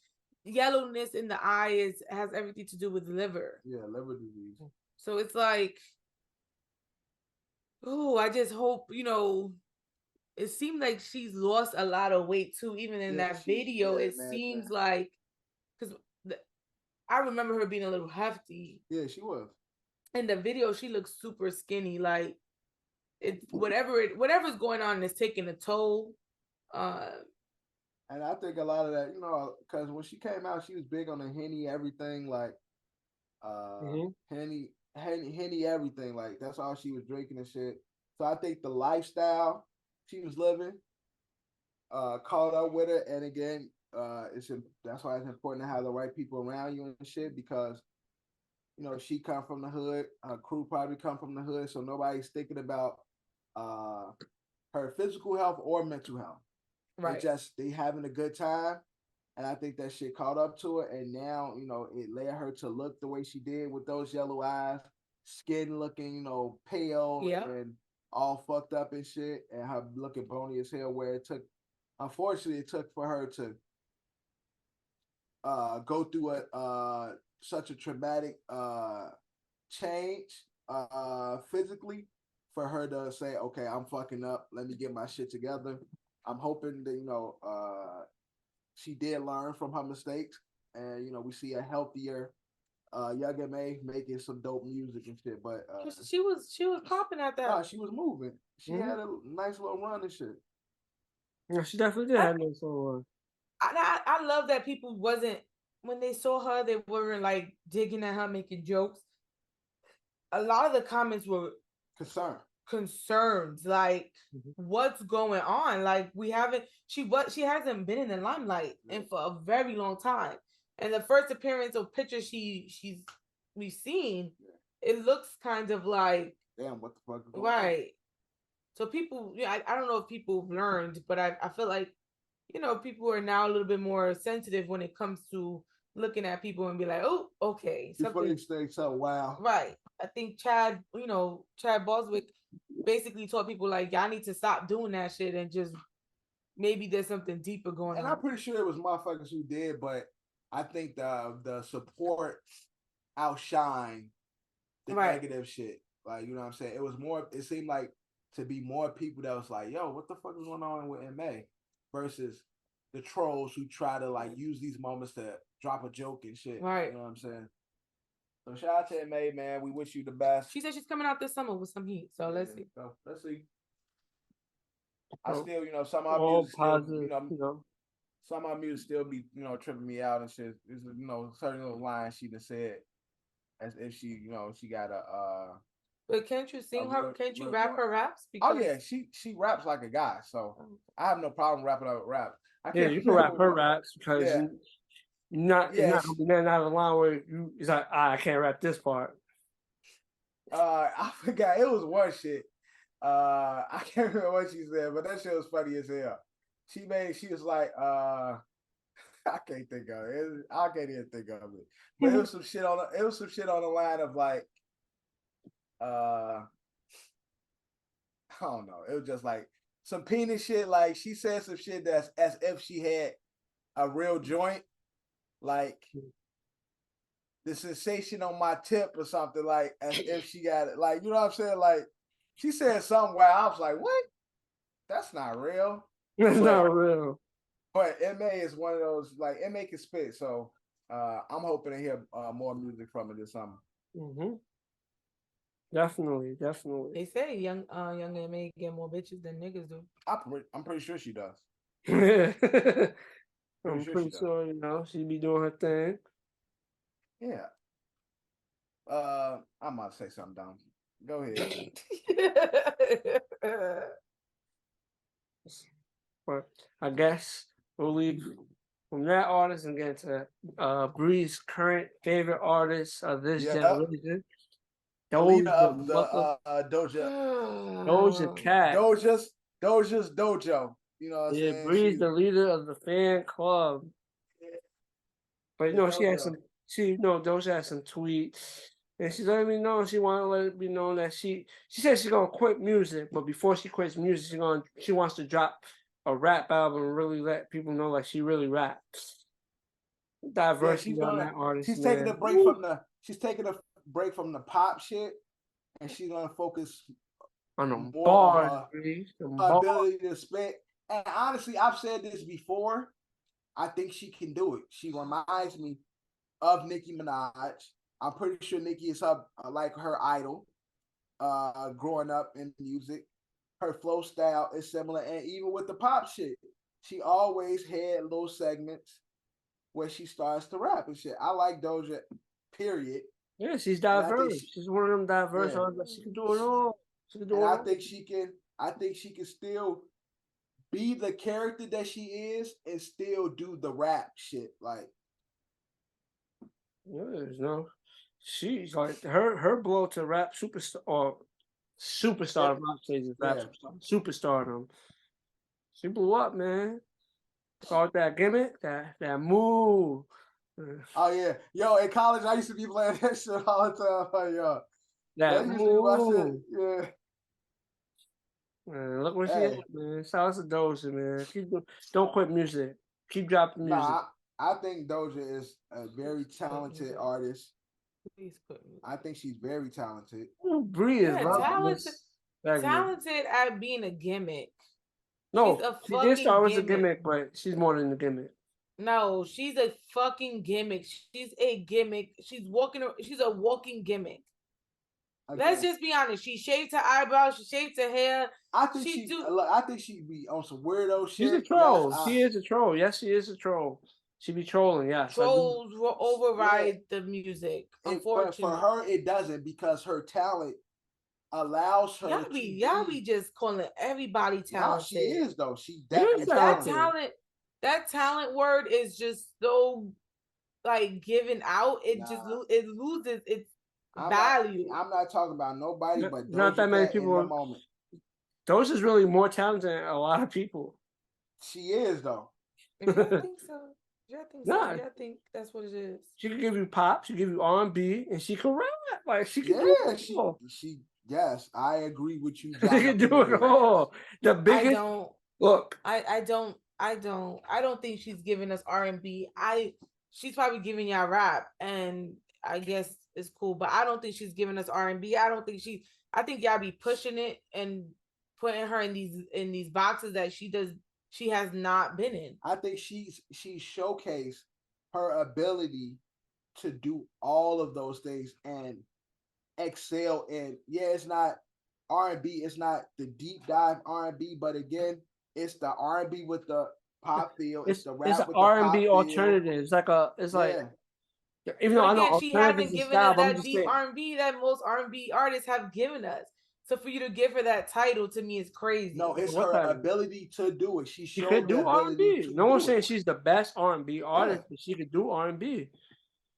yellowness in the eye has everything to do with liver.
Yeah, liver disease.
So it's like, I just hope, it seemed like she's lost a lot of weight too. Even in that video, it seems like, because I remember her being a little hefty.
Yeah, she was.
In the video, she looks super skinny. Like, whatever's going on is taking a toll.
And I think a lot of that, because when she came out, she was big on the Henny everything, like Henny everything, like that's all she was drinking and shit. So I think the lifestyle she was living caught up with her, and again, that's why it's important to have the right people around you and shit, because she come from the hood, her crew probably come from the hood, so nobody's thinking about her physical health or mental health. Right. They having a good time. And I think that shit caught up to her. And now, it led her to look the way she did with those yellow eyes, skin looking, pale and all fucked up and shit. And her looking bony as hell, where unfortunately, it took for her to go through such a traumatic change physically for her to say, okay, I'm fucking up. Let me get my shit together. I'm hoping that, she did learn from her mistakes, and, we see a healthier younger May making some dope music and shit. But
she was popping at that.
No, she was moving. She had a nice little run and shit.
Yeah, she definitely did have a nice little run.
I love that people wasn't, when they saw her, they weren't like digging at her, making jokes. A lot of the comments were concerns, like, what's going on? Like, she hasn't been in the limelight and for a very long time. And the first appearance of pictures we've seen, it looks kind of like,
damn, what the fuck is going
on? So people, I don't know if people have learned, but I feel like, people are now a little bit more sensitive when it comes to looking at people and be like, oh, okay.
Before you say so, wow.
Right. I think Chad Boswick basically told people, like, y'all need to stop doing that shit and just maybe there's something deeper going on.
And I'm pretty sure it was motherfuckers who did, but I think the support outshined the negative shit. Like, you know what I'm saying? It seemed like to be more people that was like, yo, what the fuck is going on with MA? versus the trolls who try to like use these moments to drop a joke and shit.
Right.
You know what I'm saying? So shout out to May, man. We wish you the best.
She said she's coming out this summer with some heat. So let's see.
So let's see. I
So,
still, some of our
all
music still,
positive,
some of our music still be, tripping me out and shit. There's, certain little lines she done said as if she, she got a
But can't you sing her? Can't you rap her raps?
Oh yeah, she raps like a guy, so I have no problem rapping out rap.
Yeah, you can rap her raps because
Yeah.
it's not gonna be not a line where it's like I can't rap this part.
I forgot it was one shit. I can't remember what she said, but that shit was funny as hell. She was like, I can't think of it. I can't even think of it. But it was some shit on the line of like, I don't know. It was just like some penis shit. Like she said some shit that's as if she had a real joint, like the sensation on my tip or something, like as if she got it. Like, you know what I'm saying? Like she said something where I was like, what? That's not real.
It's not real.
But MA is one of those, like MA can spit. So I'm hoping to hear more music from her this summer.
Mm-hmm. Definitely.
They say young MA get more bitches than niggas do.
I'm pretty sure she does.
I'm pretty sure, she be doing her thing.
Yeah. I'm about to say something dumb. Go ahead.
But I guess we'll leave from that artist and get to Bree's current favorite artists of this generation.
Leader of the
Doja Cat.
Doja's dojo. You know what I'm saying?
Bree's the leader of the fan club. But Doja had some tweets. And she let me know she wanted to let it be known that she said she's gonna quit music, but before she quits music, she wants to drop a rap album and really let people know like she really raps. Diversity on that artist.
She's taking a break from the pop shit, and she's gonna focus
on the
more
bars,
on her ability to spit. And honestly, I've said this before. I think she can do it. She reminds me of Nicki Minaj. I'm pretty sure Nicki is her idol. Growing up in music, her flow style is similar, and even with the pop shit, she always had little segments where she starts to rap and shit. I like Doja, period.
Yeah, she's diverse. She's one of them diverse artists. She can do it all.
I think she can still be the character that she is and still do the rap shit. Like,
she's like her blow to rap superstar rap stage is rap superstardom. She blew up, man. Called that gimmick, that move.
Oh yeah, yo! In college, I used to be playing that shit all the time. Like, yo,
that move.
Yeah.
Man, look where she is, man. Shout out to Doja, man. Don't quit music. Keep dropping music.
I think Doja is a very talented artist. I think she's very talented.
Bree is
talented at being a gimmick.
No, she did start with a gimmick, but she's more than a gimmick.
No, she's a fucking gimmick. She's a gimmick. She's a walking gimmick. Okay. Let's just be honest. She shaved her eyebrows. She shaved her hair.
I think she be on some weirdo shit.
She's a troll. She is a troll. Yes, she is a troll. She be trolling. Yes.
Trolls will override the music. Unfortunately,
for her, it doesn't because her talent allows her.
Y'all be just calling everybody talented.
No, she is though. She definitely
that talent word is just so like given out. It loses its value.
I'm not talking about nobody, but
not that many people in the moment. Doja's really more talented than a lot of people.
She is though.
I think so. I think that's what it is.
She can give you pop, she can give you R&B, and she can rap. Like she can
yes, I agree with you.
She can do it all. The biggest
I don't think she's giving us R&B. She's probably giving y'all rap, and I guess it's cool, but I don't think she's giving us R&B. I think y'all be pushing it and putting her in these boxes that she she has not been in.
I think she showcased her ability to do all of those things and excel in. Yeah, it's not R&B, it's not the deep dive R&B, but again, it's the R&B with the pop feel, it's the rap with the
R&B
pop
alternative. It's like even though
But
I know
again, she
alternative
hasn't
is a
given
style,
us
but I'm
that
just
deep
saying.
R&B that most R&B artists have given us. So for you to give her that title to me is crazy.
No, it's
What
her
title?
ability to do it. She
She
showed
could
the
do
ability
R&B.
to
No one's
do
saying
it.
she's the best R&B artist, but she could do R&B.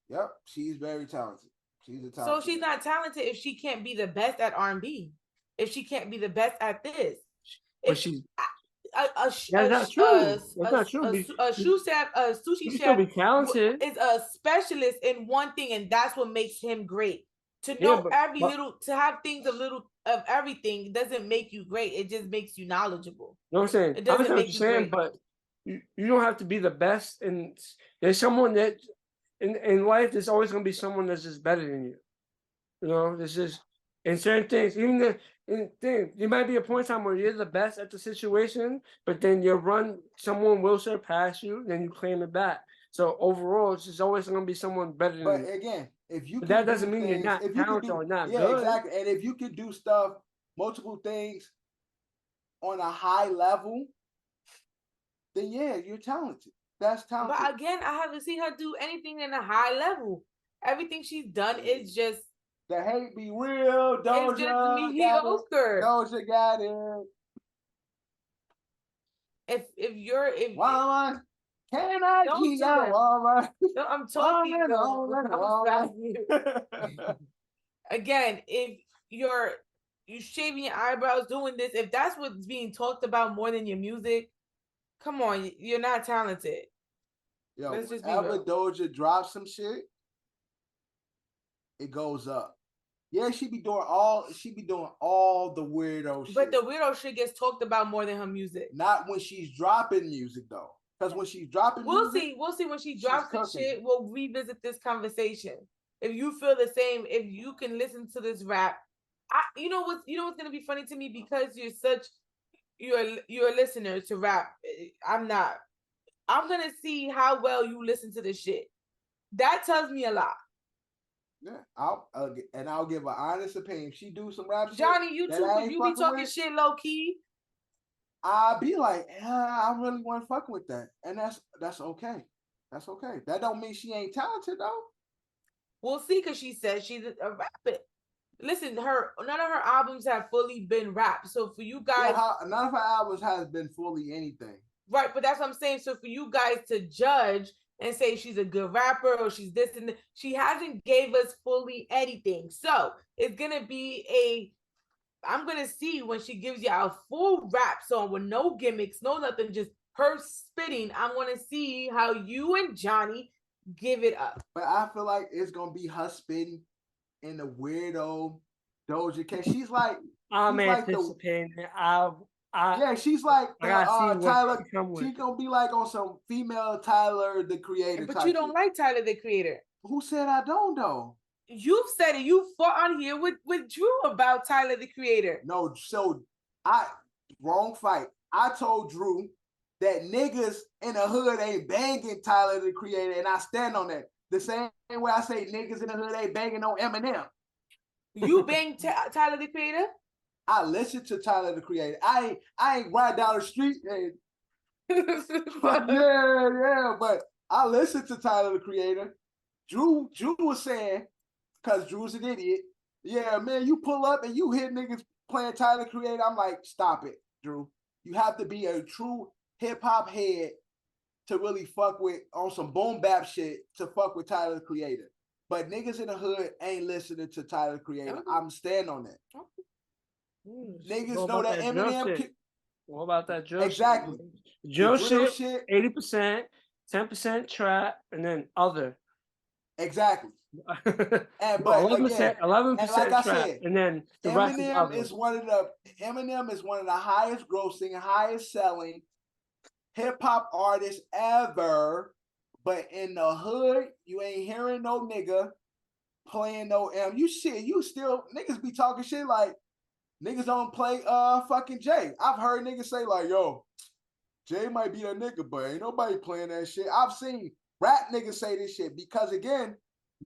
Yep, she's very talented. She's a talented.
So she's not talented if she can't be the best at R&B. If she can't be the best at this.
But she's
That's
not true. That's not true.
A sushi
She can still
chef
be talented.
is a specialist in one thing, and that's what makes him great. To
Yeah,
know to have things a little of everything doesn't make you great. It just makes you knowledgeable.
You know what I'm saying?
It
I
doesn't
understand what
make
you're
you
saying,
great.
but you don't have to be the best. And there's someone that in life, there's always going to be someone that's just better than you. You know, there's just in certain things. Even there might be a point in time where you're the best at the situation, but then someone will surpass you, then you claim it back. So overall, it's just always going to be someone better than you.
But again, if you
But
can
that doesn't
do
mean
things,
you're not
if you can
talented
do,
or not
yeah,
good.
exactly. And if you can do stuff, multiple things on a high level, then yeah, you're talented. That's talented.
But again, I haven't seen her do anything in a high level. Everything she's done is just
the hate be real. Doja
it's just mediocre.
Doja got it.
If
Mama, can I
don't
keep
do
that,
that.
Mama?
No, I'm talking though. Again, if you shaving your eyebrows, doing this, if that's what's being talked about more than your music, come on, you're not talented.
Yo,
let's just be
whenever
real.
Doja drops some shit, it goes up. Yeah, she be doing all the weirdo shit.
But the weirdo shit gets talked about more than her music.
Not when she's dropping music though. Because when she's dropping music,
we'll see when she drops the shit. We'll revisit this conversation. If you feel the same, if you can listen to this rap, you know what's gonna be funny to me, because you're a listener to rap. I'm not. I'm gonna see how well you listen to this shit. That tells me a lot.
Yeah, I'll give an honest opinion. If she do some rap shit,
Johnny, you too, but you be talking shit low key.
I'll be like, I really want to fuck with that, and that's okay. That's okay. That don't mean she ain't talented though.
We'll see, because she said she's a rapper. Listen, none of her albums have fully been rap. So for you guys,
none of her albums has been fully anything.
Right, but that's what I'm saying. So for you guys to judge and say she's a good rapper or she's this and that, she hasn't gave us fully anything. So it's gonna be I'm gonna see when she gives you a full rap song with no gimmicks, no nothing, just her spitting. I'm gonna see how you and Johnny give it up.
But I feel like it's gonna be her spitting in the weirdo Doja Cat. She's like,
I'm anticipating it.
Yeah, she's like Tyler.
She's
gonna be like on some female Tyler the Creator.
But you don't like Tyler the Creator.
Who said I don't though?
You've said it. You fought on here with Drew about Tyler the Creator.
No, so wrong fight. I told Drew that niggas in the hood ain't banging Tyler the Creator, and I stand on that. The same way I say niggas in the hood ain't banging no Eminem.
You bang Tyler the Creator?
I listen to Tyler the Creator. I ain't right down the street and yeah, but I listen to Tyler the Creator. Drew was saying, because Drew's an idiot. Yeah, man, you pull up and you hit niggas playing Tyler the Creator. I'm like, stop it, Drew. You have to be a true hip hop head to really fuck with on some boom bap shit to fuck with Tyler the Creator. But niggas in the hood ain't listening to Tyler the Creator. I'm stand on that. Niggas know that Eminem.
What about that drill?
Exactly.
Drill shit, 80%, 10% trap, and then other.
Exactly.
And but 11%, 11%
like
trap,
said,
and then the rest is other.
Eminem is one of the highest grossing, highest selling hip hop artists ever. But in the hood, you ain't hearing no nigga playing no M. You still niggas be talking shit like niggas don't play fucking Jay. I've heard niggas say like, yo, Jay might be a nigga, but ain't nobody playing that shit. I've seen rap niggas say this shit because again,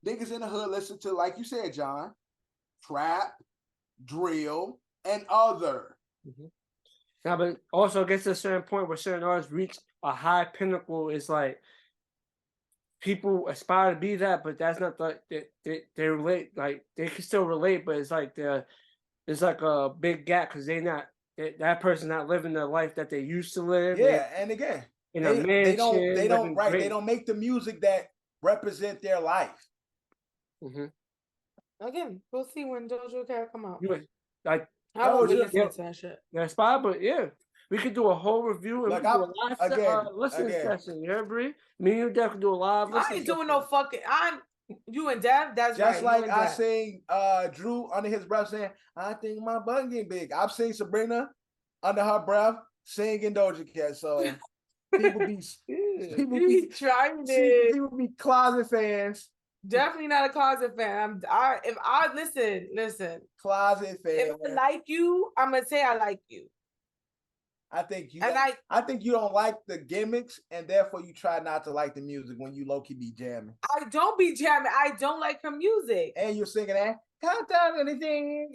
niggas in the hood listen to, like you said, John, trap, drill, and other.
Now, but also it gets to a certain point where certain artists reach a high pinnacle. It's like people aspire to be that, but that's not the they relate. Like they can still relate, but it's like there's like a big gap because that person not living the life that they used to live.
Yeah, and again, they don't make the music that represent their life.
Again, we'll see when Doja Cat come out.
I
won't be listening to that shit.
That's fine, but yeah, we could do a whole review and
Like
we could do a live listening session. You hear me? Me and you, Dad, could do a live listening.
I ain't doing no fucking. You and Dad. That's
just
right.
like I sing Drew under his breath saying, "I think my butt getting big." I've seen Sabrina under her breath singing Doja Cat. So people be
trying it.
People be closet fans.
Definitely not a closet fan. If I listen,
closet fan.
If I like you, I'm gonna say I like you.
I think you don't like the gimmicks, and therefore you try not to like the music when you low key be jamming.
I don't be jamming. I don't like her music.
And you're singing that. Count down anything.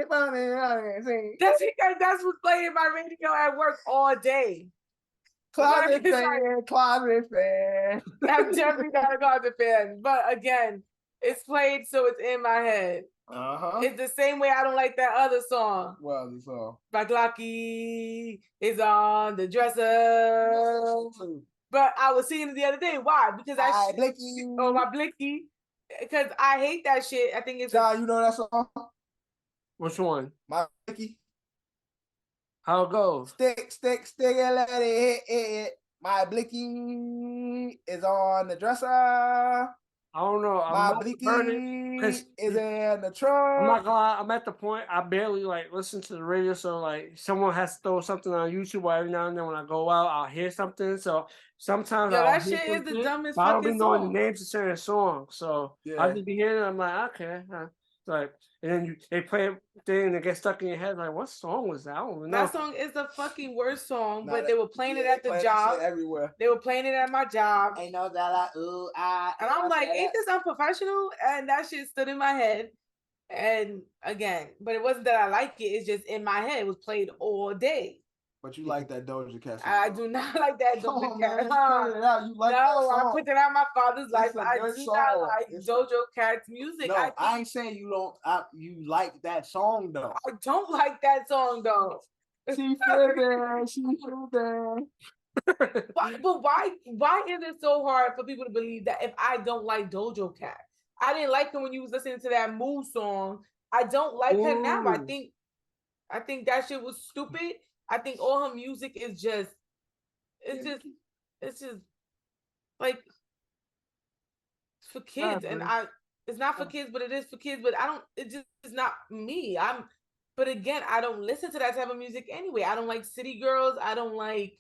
That's because that's what's playing in my radio at work all day.
Closet fan.
I'm definitely not a closet fan. But again, it's played, so it's in my head. It's the same way I don't like that other song.
Well, the song
by Glocky is on the dresser. But I was singing it the other day. Why? Because my Blicky. Because I hate that shit. I think it's.
John, you know that song?
Which one?
My Blicky.
How it goes?
Stick, and let it hit. My Blicky is on the dresser.
I don't know.
My Blicky is in the trunk.
I'm not gonna lie. I'm at the point I barely listen to the radio, so someone has to throw something on YouTube. Or every now and then when I go out, I'll hear something. So sometimes
that shit is the dumbest fucking song.
I don't be knowing the names of certain songs, so I'll just be hearing it. I'm like, okay, and then they play a thing and it gets stuck in your head. Like, what song was that? I don't even know.
That song is the fucking worst song, but they were playing it at the job.
Everywhere.
They were playing it at my job.
Ain't no that
and I'm like, ain't this unprofessional? And that shit stood in my head. And again, but it wasn't that I like it. It's just in my head. It was played all day.
But you like that Doja Cat song?
I do not like that Doja Cat.
You like that song.
I put it out my father's life. I do not like Doja Cat's music.
No, I ain't saying you don't. You like that song though.
I don't like that song though.
She feel bad.
But why is it so hard for people to believe that if I don't like Doja Cat? I didn't like her when you was listening to that Move song. I don't like her now. I think that shit was stupid. I think all her music is just, it's just like for kids, and it's not for kids, but it is for kids. But it's not me. But again, I don't listen to that type of music anyway. I don't like City Girls. I don't like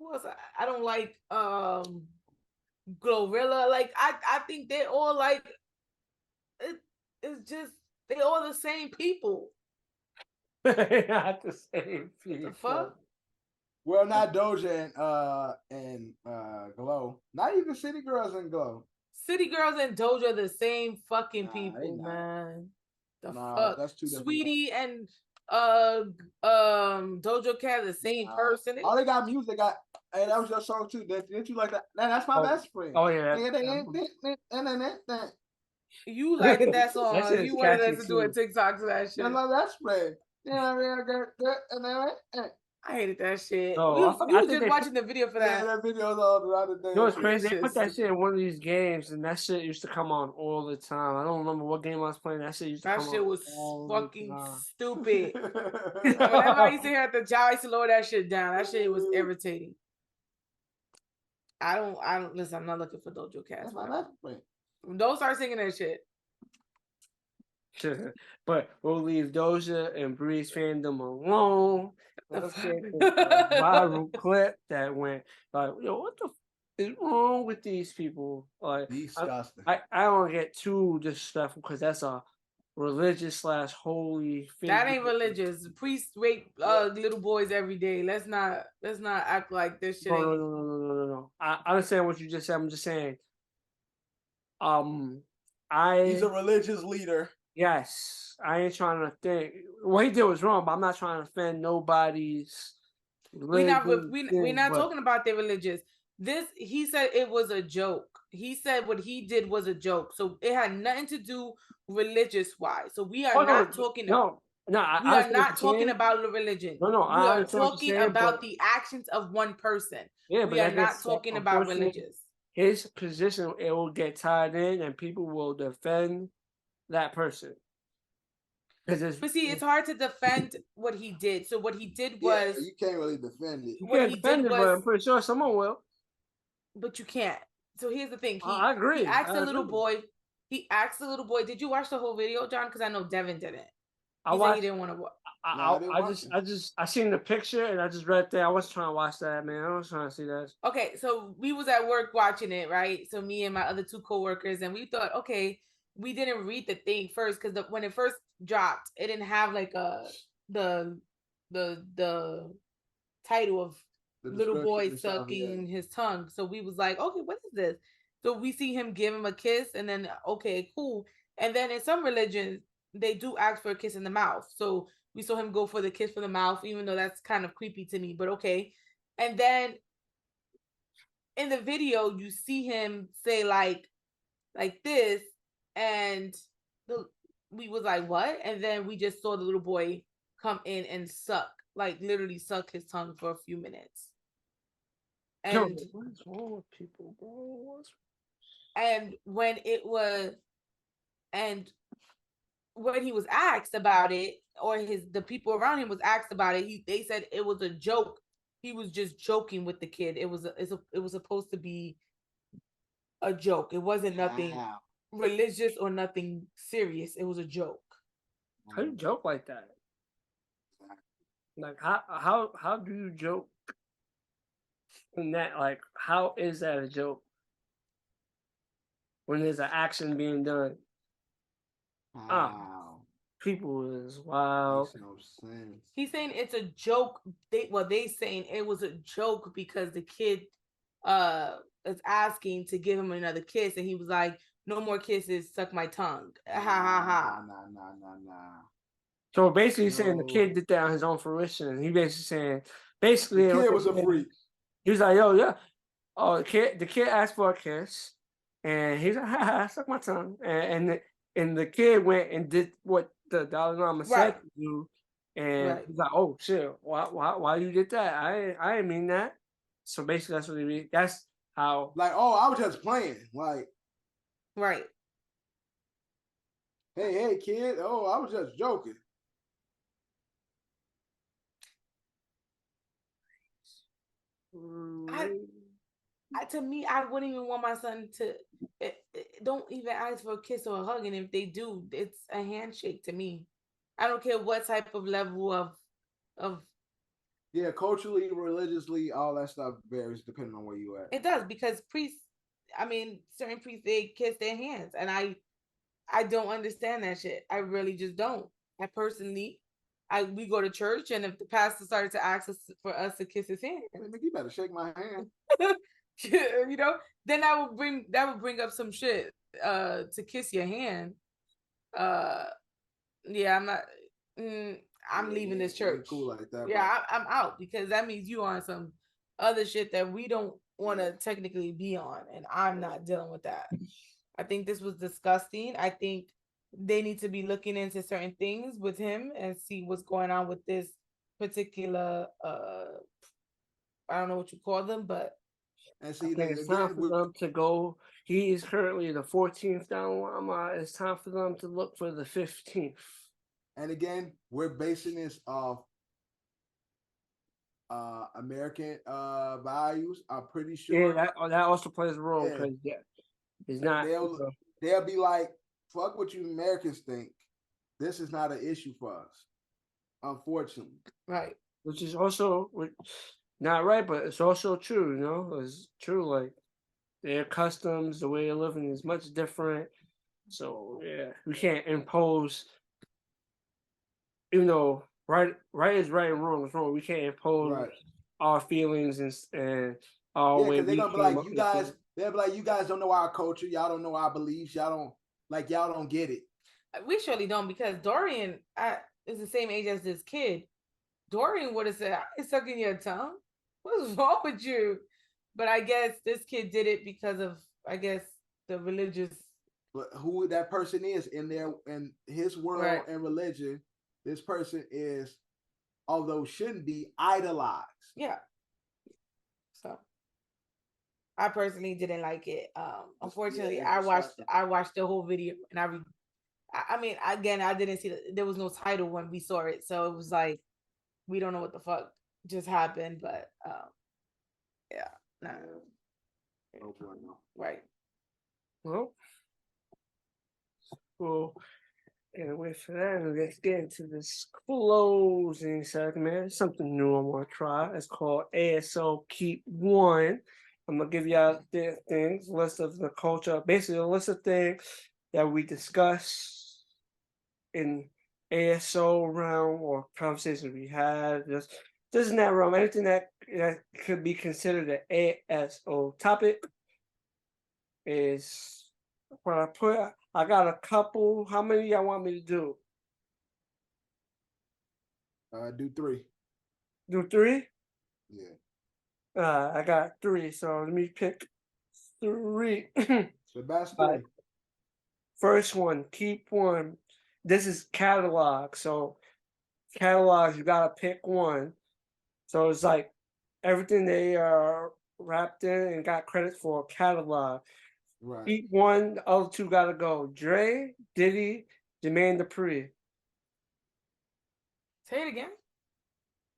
who else? I don't like Glorilla. Like I think they're all like it's just they're all the same people.
Not the same people.
The fuck?
Well, not Doja and Glow. Not even City Girls and Glow.
City Girls and Doja are the same fucking people, man. The fuck?
That's two different
Sweetie and Doja Cat the same person.
All they got music. Hey, that was your song too. Didn't you like that? That's my best friend.
Oh yeah.
You like that song? You wanted us to do a TikTok to that shit.
That's my best friend.
I hated that shit.
No,
you was just watching the video for that.
Yeah, that video's all the other day.
You know what's crazy? They put that shit in one of these games, and that shit used to come on all the time. I don't remember what game I was playing. That shit used to come on.
That shit was fucking stupid. Whenever I used to hear at the job, I used to lower that shit down. That shit was irritating. I don't listen. I'm not looking for Doja Cat. Don't start singing that shit.
But we'll leave Doja and Breeze fandom alone. Let's get a viral clip that went like, yo, what the is wrong with these people? Like,
disgusting.
I don't get too disrespectful because that's a religious / holy figure.
That ain't religious. Priests rape little boys every day. Let's not act like this shit ain't.
No. I understand what you just said. I'm just saying.
He's a religious leader.
Yes, I ain't trying to think. What he did was wrong, but I'm not trying to offend nobody's.
We're not talking about their religious. He said it was a joke. He said what he did was a joke, so it had nothing to do religious wise. So we are not talking. We are not talking about the religion.
No,
we are talking about the actions of one person.
Yeah,
we are not talking about religious.
His position, it will get tied in, and people will defend that person.
But see, it's hard to defend what he did. So what he did was
you can't really defend it.
You can't defend it, but I'm pretty sure someone will.
But you can't. So here's the thing.
I agree.
He asked the little boy. Did you watch the whole video, John? Because I know Devin didn't. He said he didn't want to watch.
I seen the picture and I just read that. I wasn't trying to watch that, man. I was trying to see that.
Okay, so we was at work watching it, right? So me and my other 2 coworkers, and we thought, okay, we didn't read the thing first because when it first dropped, it didn't have like the title of little boy sucking his tongue. So we was like, okay, what is this? So we see him give him a kiss, and then okay, cool. And then in some religions, they do ask for a kiss in the mouth. So we saw him go for the kiss for the mouth, even though that's kind of creepy to me, but okay. And then in the video, you see him say like this, and we was like, what? And then we just saw the little boy come in and literally suck his tongue for a few minutes. And
what's wrong with people, bro?
And when he was asked about it, or the people around him was asked about it, they said it was a joke. He was just joking with the kid. It was supposed to be a joke. It wasn't nothing religious or nothing serious. It was a joke.
How do you joke like that? Like how do you joke? And that, like, how is that a joke when there's an action being done?
Wow.
People is wild.
Makes no sense.
He's saying it's a joke. They saying it was a joke because the kid is asking to give him another kiss, and he was like, "No more kisses, suck my tongue." Ha ha ha.
Nah.
So basically, he's saying the kid did that on his own fruition, and he basically saying
the kid was a freak.
He was like, "Yo, yeah." Oh, the kid asked for a kiss, and he's like, "Ha, suck my tongue." And the kid went and did what the Dali Lama said to do, and he's like, "Oh shit, why you did that? I didn't mean that." So basically, that's what he mean. That's how.
Like, oh, I was just playing. Like,
right.
Hey, kid. Oh, I was just joking.
To me, I wouldn't even want my son to don't even ask for a kiss or a hug, and if they do, it's a handshake to me. I don't care what type of level of
yeah, culturally, religiously, all that stuff varies depending on where you at.
It does, because certain priests, they kiss their hands, and I don't understand that shit. I really just don't. I personally, we go to church, and if the pastor started to ask us for us to kiss his hand,
you better shake my hand.
You know, then that would bring up some shit to kiss your hand. Yeah, I'm not. I'm leaving this church.
Cool like that.
Yeah, I'm out, because that means you on some other shit that we don't want to technically be on, and I'm not dealing with that. I think this was disgusting. I think they need to be looking into certain things with him and see what's going on with this particular I don't know what you call them, but
and see,
it's time for them to go. He is currently the 14th Dali Lama. It's time for them to look for the 15th.
And again, we're basing this off American values. I'm pretty sure.
Yeah, that also plays a role, because it's not.
They'll be like, "Fuck what you Americans think. This is not an issue for us, unfortunately."
Right.
Which is also not right, but it's also true. You know, it's true. Like, their customs, the way they're living is much different. So yeah, we can't impose. Even though right is right and wrong is wrong, we can't impose our feelings and our way.
Because they're
We
gonna be
came
like,
up
you
with it.
guys. They'll be like, you guys don't know our culture. Y'all don't know our beliefs. Y'all don't get it.
We surely don't, because Dorian is the same age as this kid. Dorian would have said, I ain't sucking your tongue. What's wrong with you? But I guess this kid did it because of, I guess, the religious.
But who that person is in his world and religion, this person is, although shouldn't be, idolized.
Yeah. So I personally didn't like it. Unfortunately, I watched the whole video, and I mean, again, I didn't see there was no title when we saw it, so it was like we don't know what the fuck just happened, but yeah, no. Right.
Well, can't wait for that. And let's get into this closing segment. Something new I want to try. It's called ASO Keep 1. I'm gonna give y'all the things, list of the culture, basically a list of things that we discuss in ASO realm or conversations we had. Just in that realm, anything that could be considered an ASO topic is what I put. I got a couple. How many y'all want me to do?
Do 3.
Do 3?
Yeah.
I got 3, so let me pick 3.
So that's 3.
First one, keep 1. This is catalog. So catalogs, you gotta pick 1. So it's like everything they are wrapped in and got credit for catalog.
Right.
Keep 1, the other 2 gotta go. Dre, Diddy, Jermaine Dupri.
Say it again.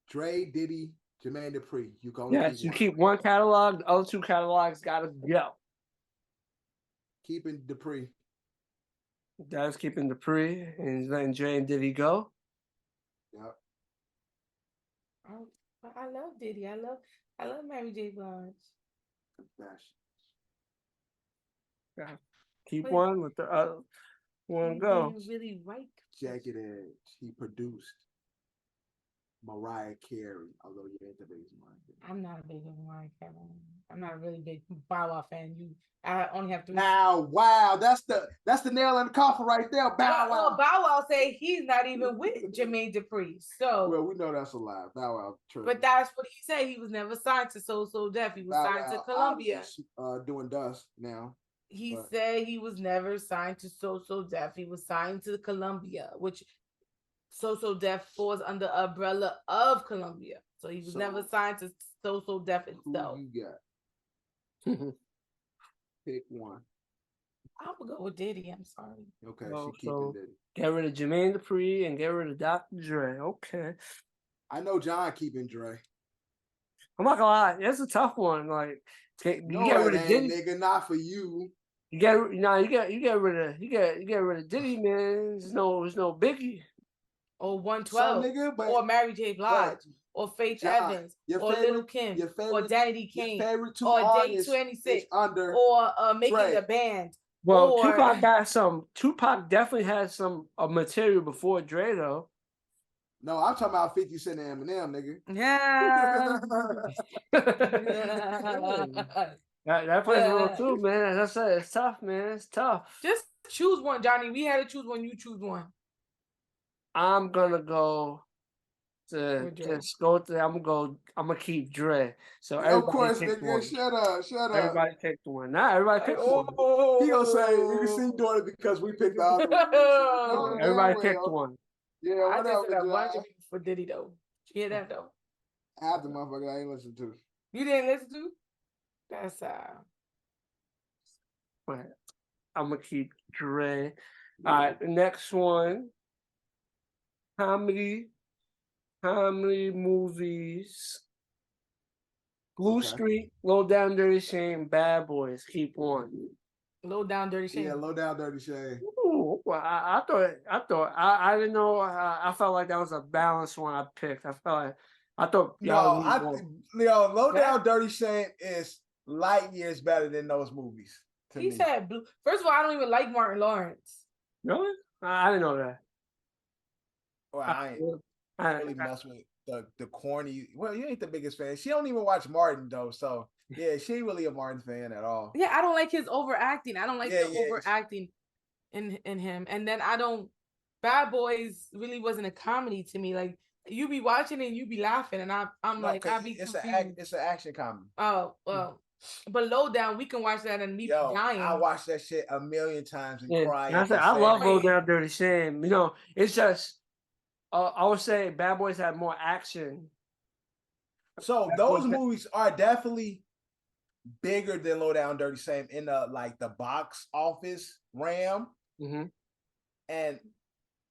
Dre, Diddy, Jermaine Dupri. You go.
Yes, you keep 1 catalog, the other 2 catalogs gotta go.
Keeping Dupri.
That's keeping Dupri and letting Dre and Diddy go.
Yep.
Oh, I love Diddy. I love Mary J. Blige.
Yeah. Keep 1 with the other 1 go.
Really right.
Jagged Edge. He produced Mariah Carey, although you ain't the biggest Mariah Carey.
I'm not a big Mariah Carey. I'm not a really big Bow Wow fan. I only have 3.
Now, wow, that's the nail in the coffin right there. Bow Wow.
Well, Bow Wow say he's not even with Jermaine Dupri. So
well, we know that's a lie. Bow Wow.
But that's what he said. He was never signed to So Def. He was signed to Columbia.
Doing Dust now.
He said he was never signed to So Def. He was signed to Columbia, which So Def falls under umbrella of Columbia. So he was never signed to So Def itself.
Who you got? Pick 1.
I'm gonna go with Diddy. I'm sorry.
Okay, she keeping Diddy.
Get rid of Jermaine Dupri and get rid of Dr. Dre. Okay.
I know John keeping Dre.
I'm not gonna lie, that's a tough one. Like, get rid of Diddy,
nigga, not for you.
You get rid of Diddy, man. There's no Biggie.
Or 112,
nigga,
or Mary J. Blige, or Faith Evans, or Lil' Kim, or Danny Kane, or Day 26, or Making the Band.
Well, Tupac definitely had some material before Dre, though.
No, I'm talking about 50 Cent and Eminem, nigga.
Yeah.
that plays a role too, man. As I said, it's tough, man. It's tough.
Just choose one, Johnny. We had to choose one. You choose one.
I'm gonna go to just go to. I'm gonna keep Dre. So
of course, nigga. Shut up.
Everybody picked one. Not everybody picked one.
He gonna say you can see doing it because we picked the other one.
Everybody picked one.
Yeah,
I just said a bunch of people for Diddy though. You hear that though?
Half the motherfucker I ain't listen to.
You didn't listen to? That's
But I'm gonna keep Dre. All right, the next one. Comedy movies. Blue Street, Low Down Dirty Shame, Bad Boys. Keep 1.
Low Down Dirty Shame.
Yeah, Low Down Dirty Shame.
Ooh, well, I thought I didn't know. I felt like that was a balanced one I picked. I thought
Low Down Dirty Shame is light years better than those movies.
He said blue. First of all, I don't even like Martin Lawrence.
Really? I didn't know that.
Well, I really mess with the corny. Well, you ain't the biggest fan. She don't even watch Martin though, so yeah, she ain't really a Martin fan at all.
Yeah, I don't like his overacting. I don't like the overacting in him. And then I don't. Bad Boys really wasn't a comedy to me. Like you be watching and you be laughing, and I'm
No,
like, I be
it's
confused.
it's an action comedy.
Oh well, but Low Down, we can watch that and me dying.
I watched that shit a million times and cry.
I love Low Down Dirty Shame. You know, it's just I would say Bad Boys had more action.
So those movies are definitely bigger than Low Down Dirty Shame in the box office realm.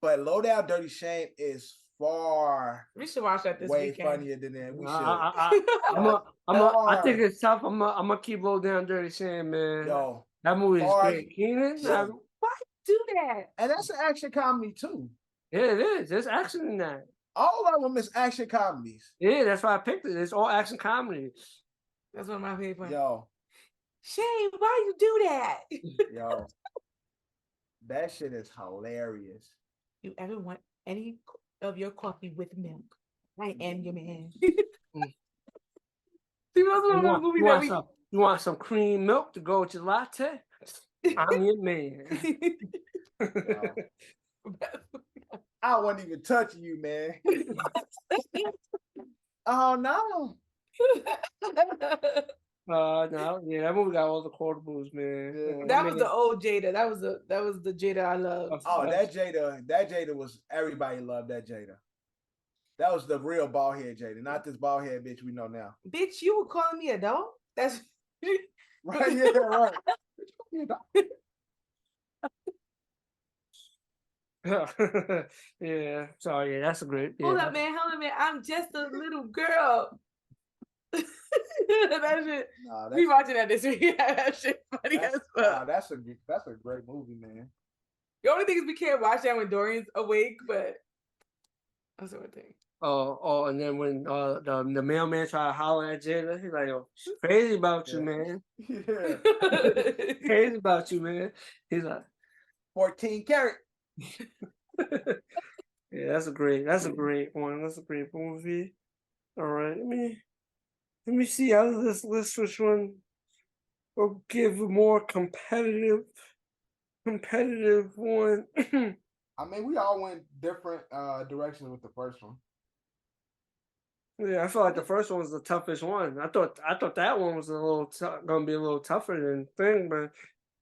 But Low Down Dirty Shame is far.
We should watch that this weekend.
Way funnier than that. We should.
I think it's tough. I'm gonna keep Low Down Dirty Shame, man.
Yo,
that movie is great. Keenan,
why do that?
And that's an action comedy too.
Yeah, it is. There's action in that.
All of them is action comedies.
Yeah, that's why I picked it. It's all action comedies.
That's one of my favorites.
Yo,
Shane, why you do that?
Yo, that shit is hilarious.
You ever want any of your coffee with milk? I am your man.
You want some cream milk to go with your latte? I'm your man.
I wasn't even touching you, man. Oh no.
No, yeah, that movie got all the quotables, man.
That was the old Jada. That was the Jada I love.
Oh, that Jada was, everybody loved that Jada. That was the real bald head Jada, not this bald head bitch we know now.
Bitch, you were calling me a dog? That's
right, yeah, right.
Yeah, so yeah, that's a great. Yeah.
Hold up, man. I'm just a little girl. That shit. We watching that this week. That shit funny as fuck.
That's a great movie, man.
The only thing is we can't watch that when Dorian's awake, but that's one thing.
Oh, and then when the mailman tried to holler at Jada, he's like, "Yo, she's crazy about you, man.
Yeah,
crazy about you, man." He's like,
14 karat.
Yeah, that's a great one. That's a great movie. All right, let me see out of this list which one will give a more competitive one.
I mean, we all went different directions with the first one.
Yeah, I feel like the first one was the toughest one. I thought that one was gonna be a little tougher than thing, but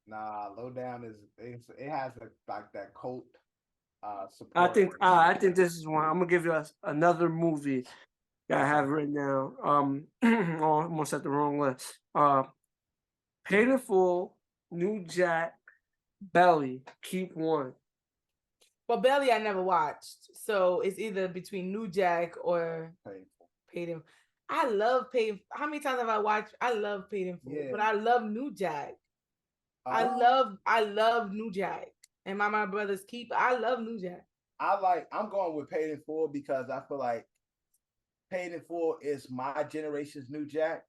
nah, Low Down it has that cult support.
I think this is one. I'm gonna give you another movie that I have written down. I almost at the wrong list. Paid in Full, New Jack, Belly, Keep One.
Well, Belly I never watched, so it's either between New Jack or Paid in. I love Paid. How many times have I watched? I love Paid in Full, but I love New Jack. I love New Jack and My Brother's Keep. I love New Jack.
I'm going with Paid in Full because I feel like Paid in Full is my generation's New Jack.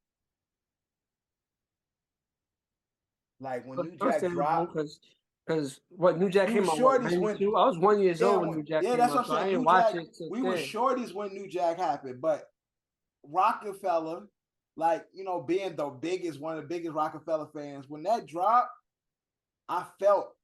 Like when New Jack dropped,
because what New Jack came out, I was 1 year old when New Jack came out. Yeah, that's what I'm saying. I didn't watch it.
We were shorties when New Jack happened, but Rockefeller, like, you know, being one of the biggest Rockefeller fans, when that dropped, I felt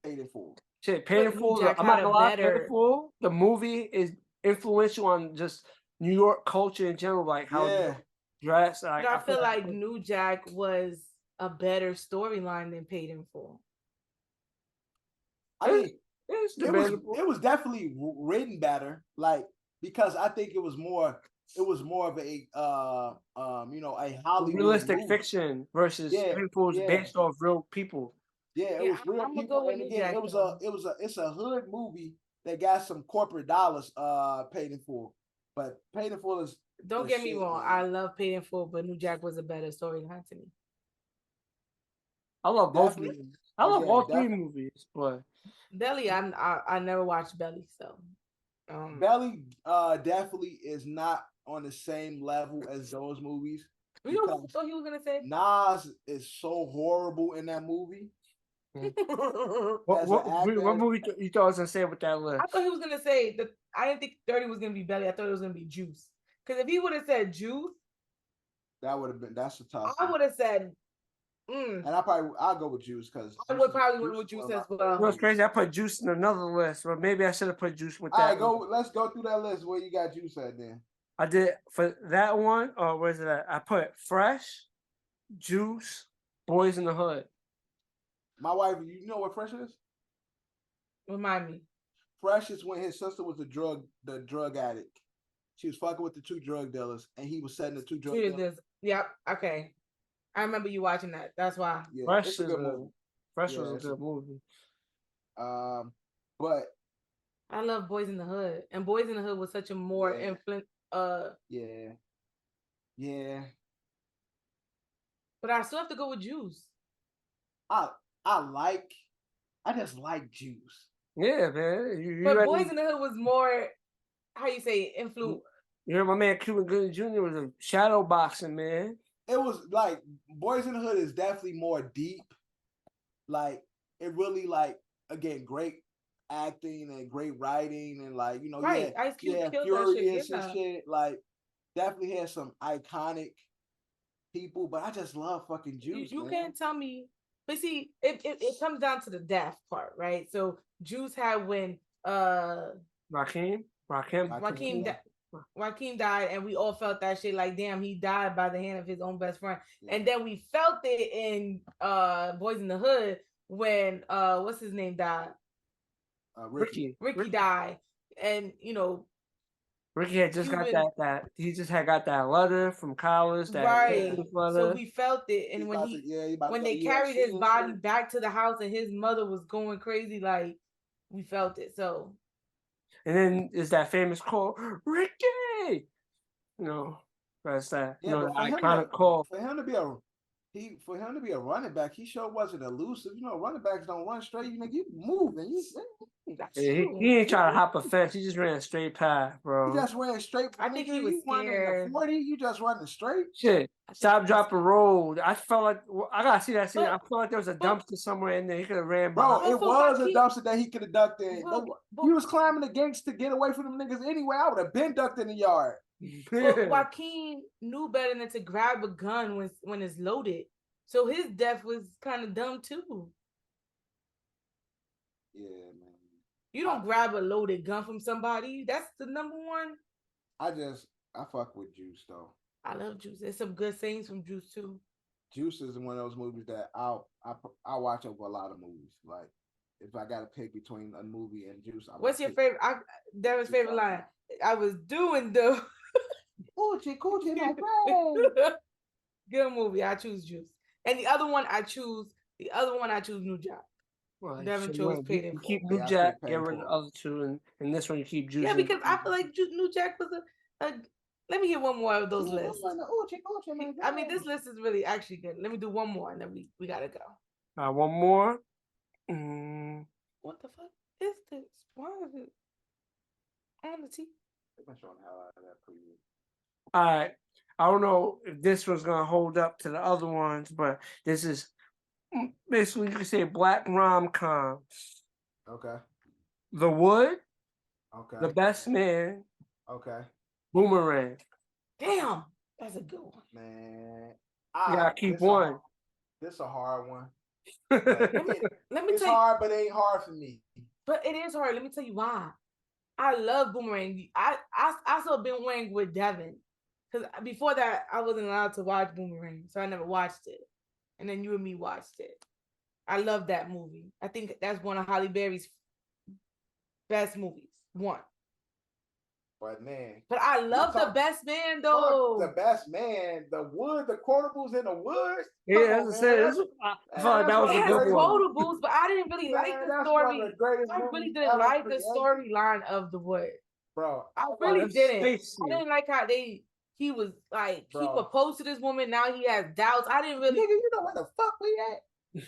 Paid in Full.
Shit, Paid in Full. I'm not gonna lie, Paid in Full. The movie is influential on just New York culture in general, like how dress. Like,
I feel like New Jack was a better storyline than Paid in Full.
I mean, it was definitely written better, like, because I think it was more of a a Hollywood
realistic
movie.
Fiction versus Paid in Full based off real people.
Yeah, it was real people, and again, it's a hood movie that got some corporate dollars. Paid in Full, but Paid in Full is.
Don't get me wrong, I love Paid in Full, but New Jack was a better storyline to me.
I love both movies. I love all three movies, but
Belly, I never watched Belly, so
Belly definitely is not on the same level as those movies.
You know what I thought he was gonna say?
Nas is so horrible in that movie.
What movie you thought I was gonna say with that list?
I thought he was gonna say that. I didn't think 30 was gonna be Belly. I thought it was gonna be Juice. Because if he would have said Juice,
that would have been. That's a tough.
I would have said.
And I'll go with Juice because
I would probably went with Juice as well.
You know what's crazy? I put Juice in another list, but maybe I should have put Juice with that.
All right, go. Let's go through that list. Where you got Juice at then?
I did for that one, or where's it at? I put Fresh, Juice, Boys in the Hood.
My wife, you know what Fresh is?
Remind me.
Fresh is when his sister was the drug addict. She was fucking with the 2 drug dealers, and he was setting the 2 drug dealers.
Yep. Okay. I remember you watching that. That's why.
Yeah,
Fresh
it's a good movie.
Fresh was a good movie.
But
I love Boys in the Hood, and Boys in the Hood was such a more influent.
Yeah.
But I still have to go with Juice.
I just like Juice.
Yeah, man.
But Boys in the Hood was more, how you say, influence.
You heard my man Cuban Gooding Jr. was a shadow boxing, man.
It was like Boys in the Hood is definitely more deep. Like it really again, great acting and great writing and
right. Ice Cube killed that shit.
And shit. Like definitely has some iconic people, but I just love fucking Juice.
You can't tell me. But see, it comes down to the death part, right? So Juice had when
Rakim
died, and we all felt that shit like, damn, he died by the hand of his own best friend. Yeah. And then we felt it in Boys in the Hood when what's his name died?
Ricky
died, and
Ricky had just got that he just had got that letter from college.
Right. So we felt it, and when they carried his body back to the house, and his mother was going crazy, like we felt it. So.
And then is that famous call, Ricky? That's that.
Yeah,
the iconic call.
For him to be a running back, he sure wasn't elusive. Running backs don't run straight. You move and
he ain't trying to hop a fence. He just ran a straight path, bro.
He just ran straight.
I think he was scared.
40, you just running straight.
Shit. Stop, drop, and roll. I felt like I gotta see that scene. I felt like there was a dumpster somewhere in there. He could have ran by.
Bro, it was a dumpster that he could have ducked in. He was climbing the gates to get away from them niggas anyway. I would have been ducked in the yard.
But Joaquin knew better than to grab a gun when it's loaded. So his death was kind of dumb too.
Yeah, man.
You don't grab a loaded gun from somebody. That's the number one.
I fuck with Juice though.
I love Juice. There's some good things from Juice too.
Juice is one of those movies that I watch over a lot of movies. Like if I got to pick between a movie and Juice,
what's your favorite? Devin's favorite line. I was doing the
Coochie, my friend.
Good movie. I choose Juice. And the other one I choose New Jack.
Well,
Devin chose Paid in Full.
Keep New Jack, get rid of the other two, and this one you keep Juice.
Yeah, because I feel like New Jack was a. Let me hear one more of those lists. I mean, this list is really actually good. Let me do one more, and then we gotta go.
One more.
What the fuck is this? Why is it on the TV?
All right. I don't know if this was gonna hold up to the other ones, but this is basically you could say black rom-com.
Okay.
The Wood.
Okay.
The Best Man.
Okay.
Boomerang.
Damn, that's a good one.
Man,
you gotta keep one.
This a hard one.
Let me
it's
tell you,
hard, but it ain't hard for me.
But it is hard. Let me tell you why. I love Boomerang. I saw Boomerang with Devin. Because before that, I wasn't allowed to watch Boomerang, so I never watched it. And then you and me watched it. I love that movie. I think that's one of Halle Berry's best movies. One.
But
I love The Best Man though.
The Best Man, the wood, the quotables in the woods.
Yeah, as I said, I felt like that was a good one.
Quotables, but I didn't really like the story. I really didn't like the storyline of The Wood.
Bro,
I really didn't. I didn't like how he was like, he proposed to this woman, now he has doubts. I didn't really.
Nigga, you know where the fuck we at?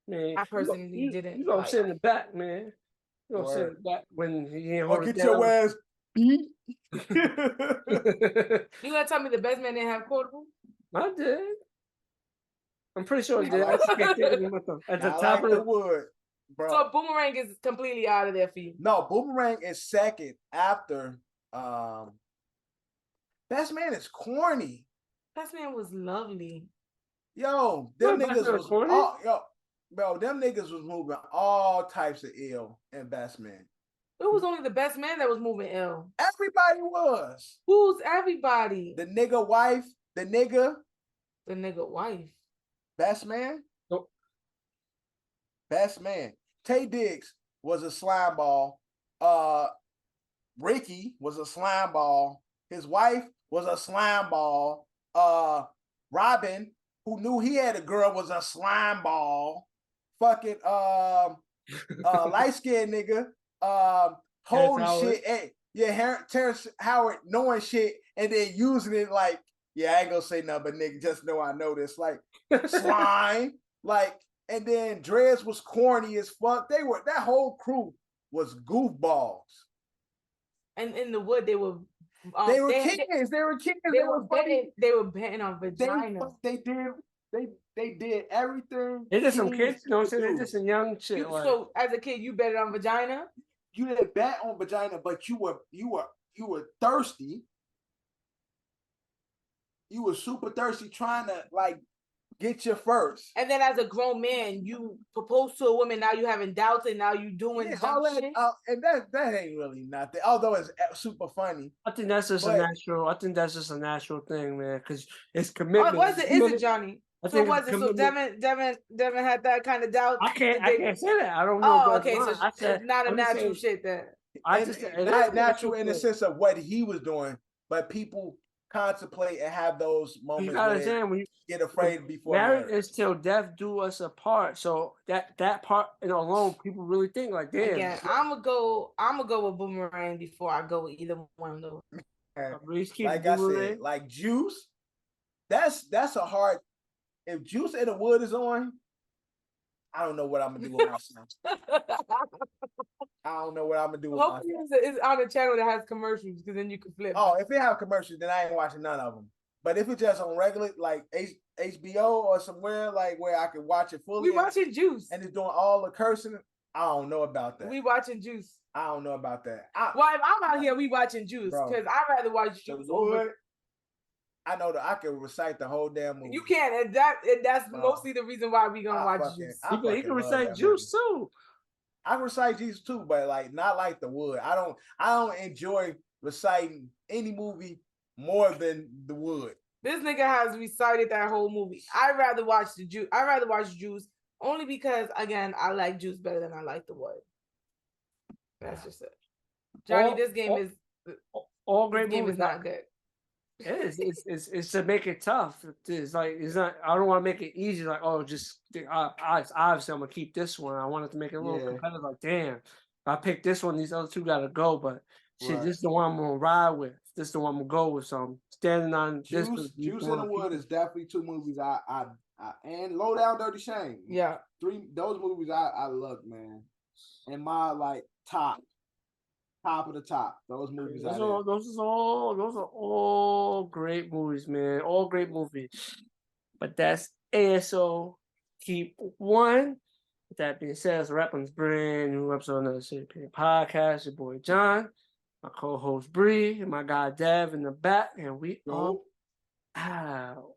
Man,
I personally didn't.
You gonna sit in the back, man. You gonna sit in the back when he ain't hold it
get
down.
your ass.
beep.
You gonna tell me the best man didn't have quotable?
I did. I'm pretty sure it
I
did.
like-
I can't think of it at the
I
top
like
of
the
the
wood, bro.
So Boomerang is completely out of there for you.
No, Boomerang is second after Best Man is corny.
Best man was lovely.
Yo, them
What, Best
niggas
Man
was
corny?
all, yo, bro, them niggas was moving all types of ill in Best Man.
It was only the best man that was moving ill.
Everybody was.
Who's everybody?
The nigga wife, the nigga,
The nigga wife.
Best Man.
Nope.
Best Man. Tay Diggs was a slime ball. Ricky was a slime ball. His wife was a slime ball. Robin, who knew he had a girl, was a slime ball. Fucking light-skinned nigga. Holding
Howard.
shit. Hey, yeah, Terrence Howard knowing shit and then using it like, yeah, I ain't gonna say nothing, but nigga, just know I know this. Like slime. Like, and then Dreads was corny as fuck. That whole crew was goofballs.
And in the wood, they were.
They were kids. They were kids.
They were betting. They were betting on
They
vagina.
did everything.
They just some
kids
kids, you know what I'm saying?
could
They
do.
just some young shit.
You,
like,
so as a kid, you betted on vagina.
You didn't bet on vagina, but you were thirsty. You were super thirsty, trying to like get your first.
And then as a grown man, you propose to a woman. Now you having doubts, and now you doing
Yeah,
dumb
all that,
shit.
and that ain't really nothing. Although it's super funny.
I think that's just
But-
a natural. I think that's just a natural thing, man. Because it's commitment.
Was it? Is it Johnny?
I
So
think
was
it's
it? So
commitment.
Devin had that kind of doubt.
I can't say that. I don't know.
Oh,
God's
okay. So
mind. I said,
it's not a
I'm just
natural
saying-
shit then.
I
And
just it
not
is a
natural in the
thing.
sense of what he was doing, but people contemplate and have those
You
moments
gotta
where
understand when you
get afraid before
married
marriage.
is till death do us apart. So that part alone, people really think like, damn.
Again, I'm gonna go with Boomerang before I go with either one of those.
Reese keep
Like I
Boomerang.
said, like Juice, that's a hard. If Juice in the Wood is on, I don't know what I'm gonna do with myself. I don't know what I'm gonna do with myself.
Hopefully it's on a channel that has commercials, because then you can flip.
Oh, if it have commercials, then I ain't watching none of them. But if it's just on regular, like HBO or somewhere like where I can watch it fully,
We watching Juice.
and it's doing all the cursing, I don't know about that.
We watching Juice.
I don't know about that.
Well, if I'm out here, we watching Juice,
Bro.
because I'd rather watch
The
Juice over.
Wood, I know that I can recite the whole damn movie.
You can't, and that's
Bro.
mostly the reason why we gonna watch Juice.
I
He
fucking
can
love
recite
that
Juice
movie.
too.
I recite Jesus too, but like not like The Wood. I don't enjoy reciting any movie more than The Wood.
This nigga has recited that whole movie. I'd rather watch Juice only because, again, I like Juice better than I like The Wood. That's just it. Johnny, this game is
all great
this game
movies.
is not good.
It is. It's to make it tough. It's like it's not. I don't want to make it easy. Like, oh, just obviously I'm gonna keep this one. I wanted to make it a little
Yeah.
competitive. Like, damn, if I pick this one, these other two gotta go. But shit,
Right.
this is the one I'm gonna ride with. This is the one I'm gonna go with. So I'm standing on this.
Juice in the Wood is definitely two movies I and Low Down Dirty Shame.
Yeah.
Those movies I love, man. And my like top of the top. Those movies
Those
are
are all great movies, man. All great movies. But that's ASO Keep 1. With that being said, it's a Rapping's brand new episode of another City Pin podcast. Your boy John, my co-host Bree, and my guy Dev in the back, and we are out.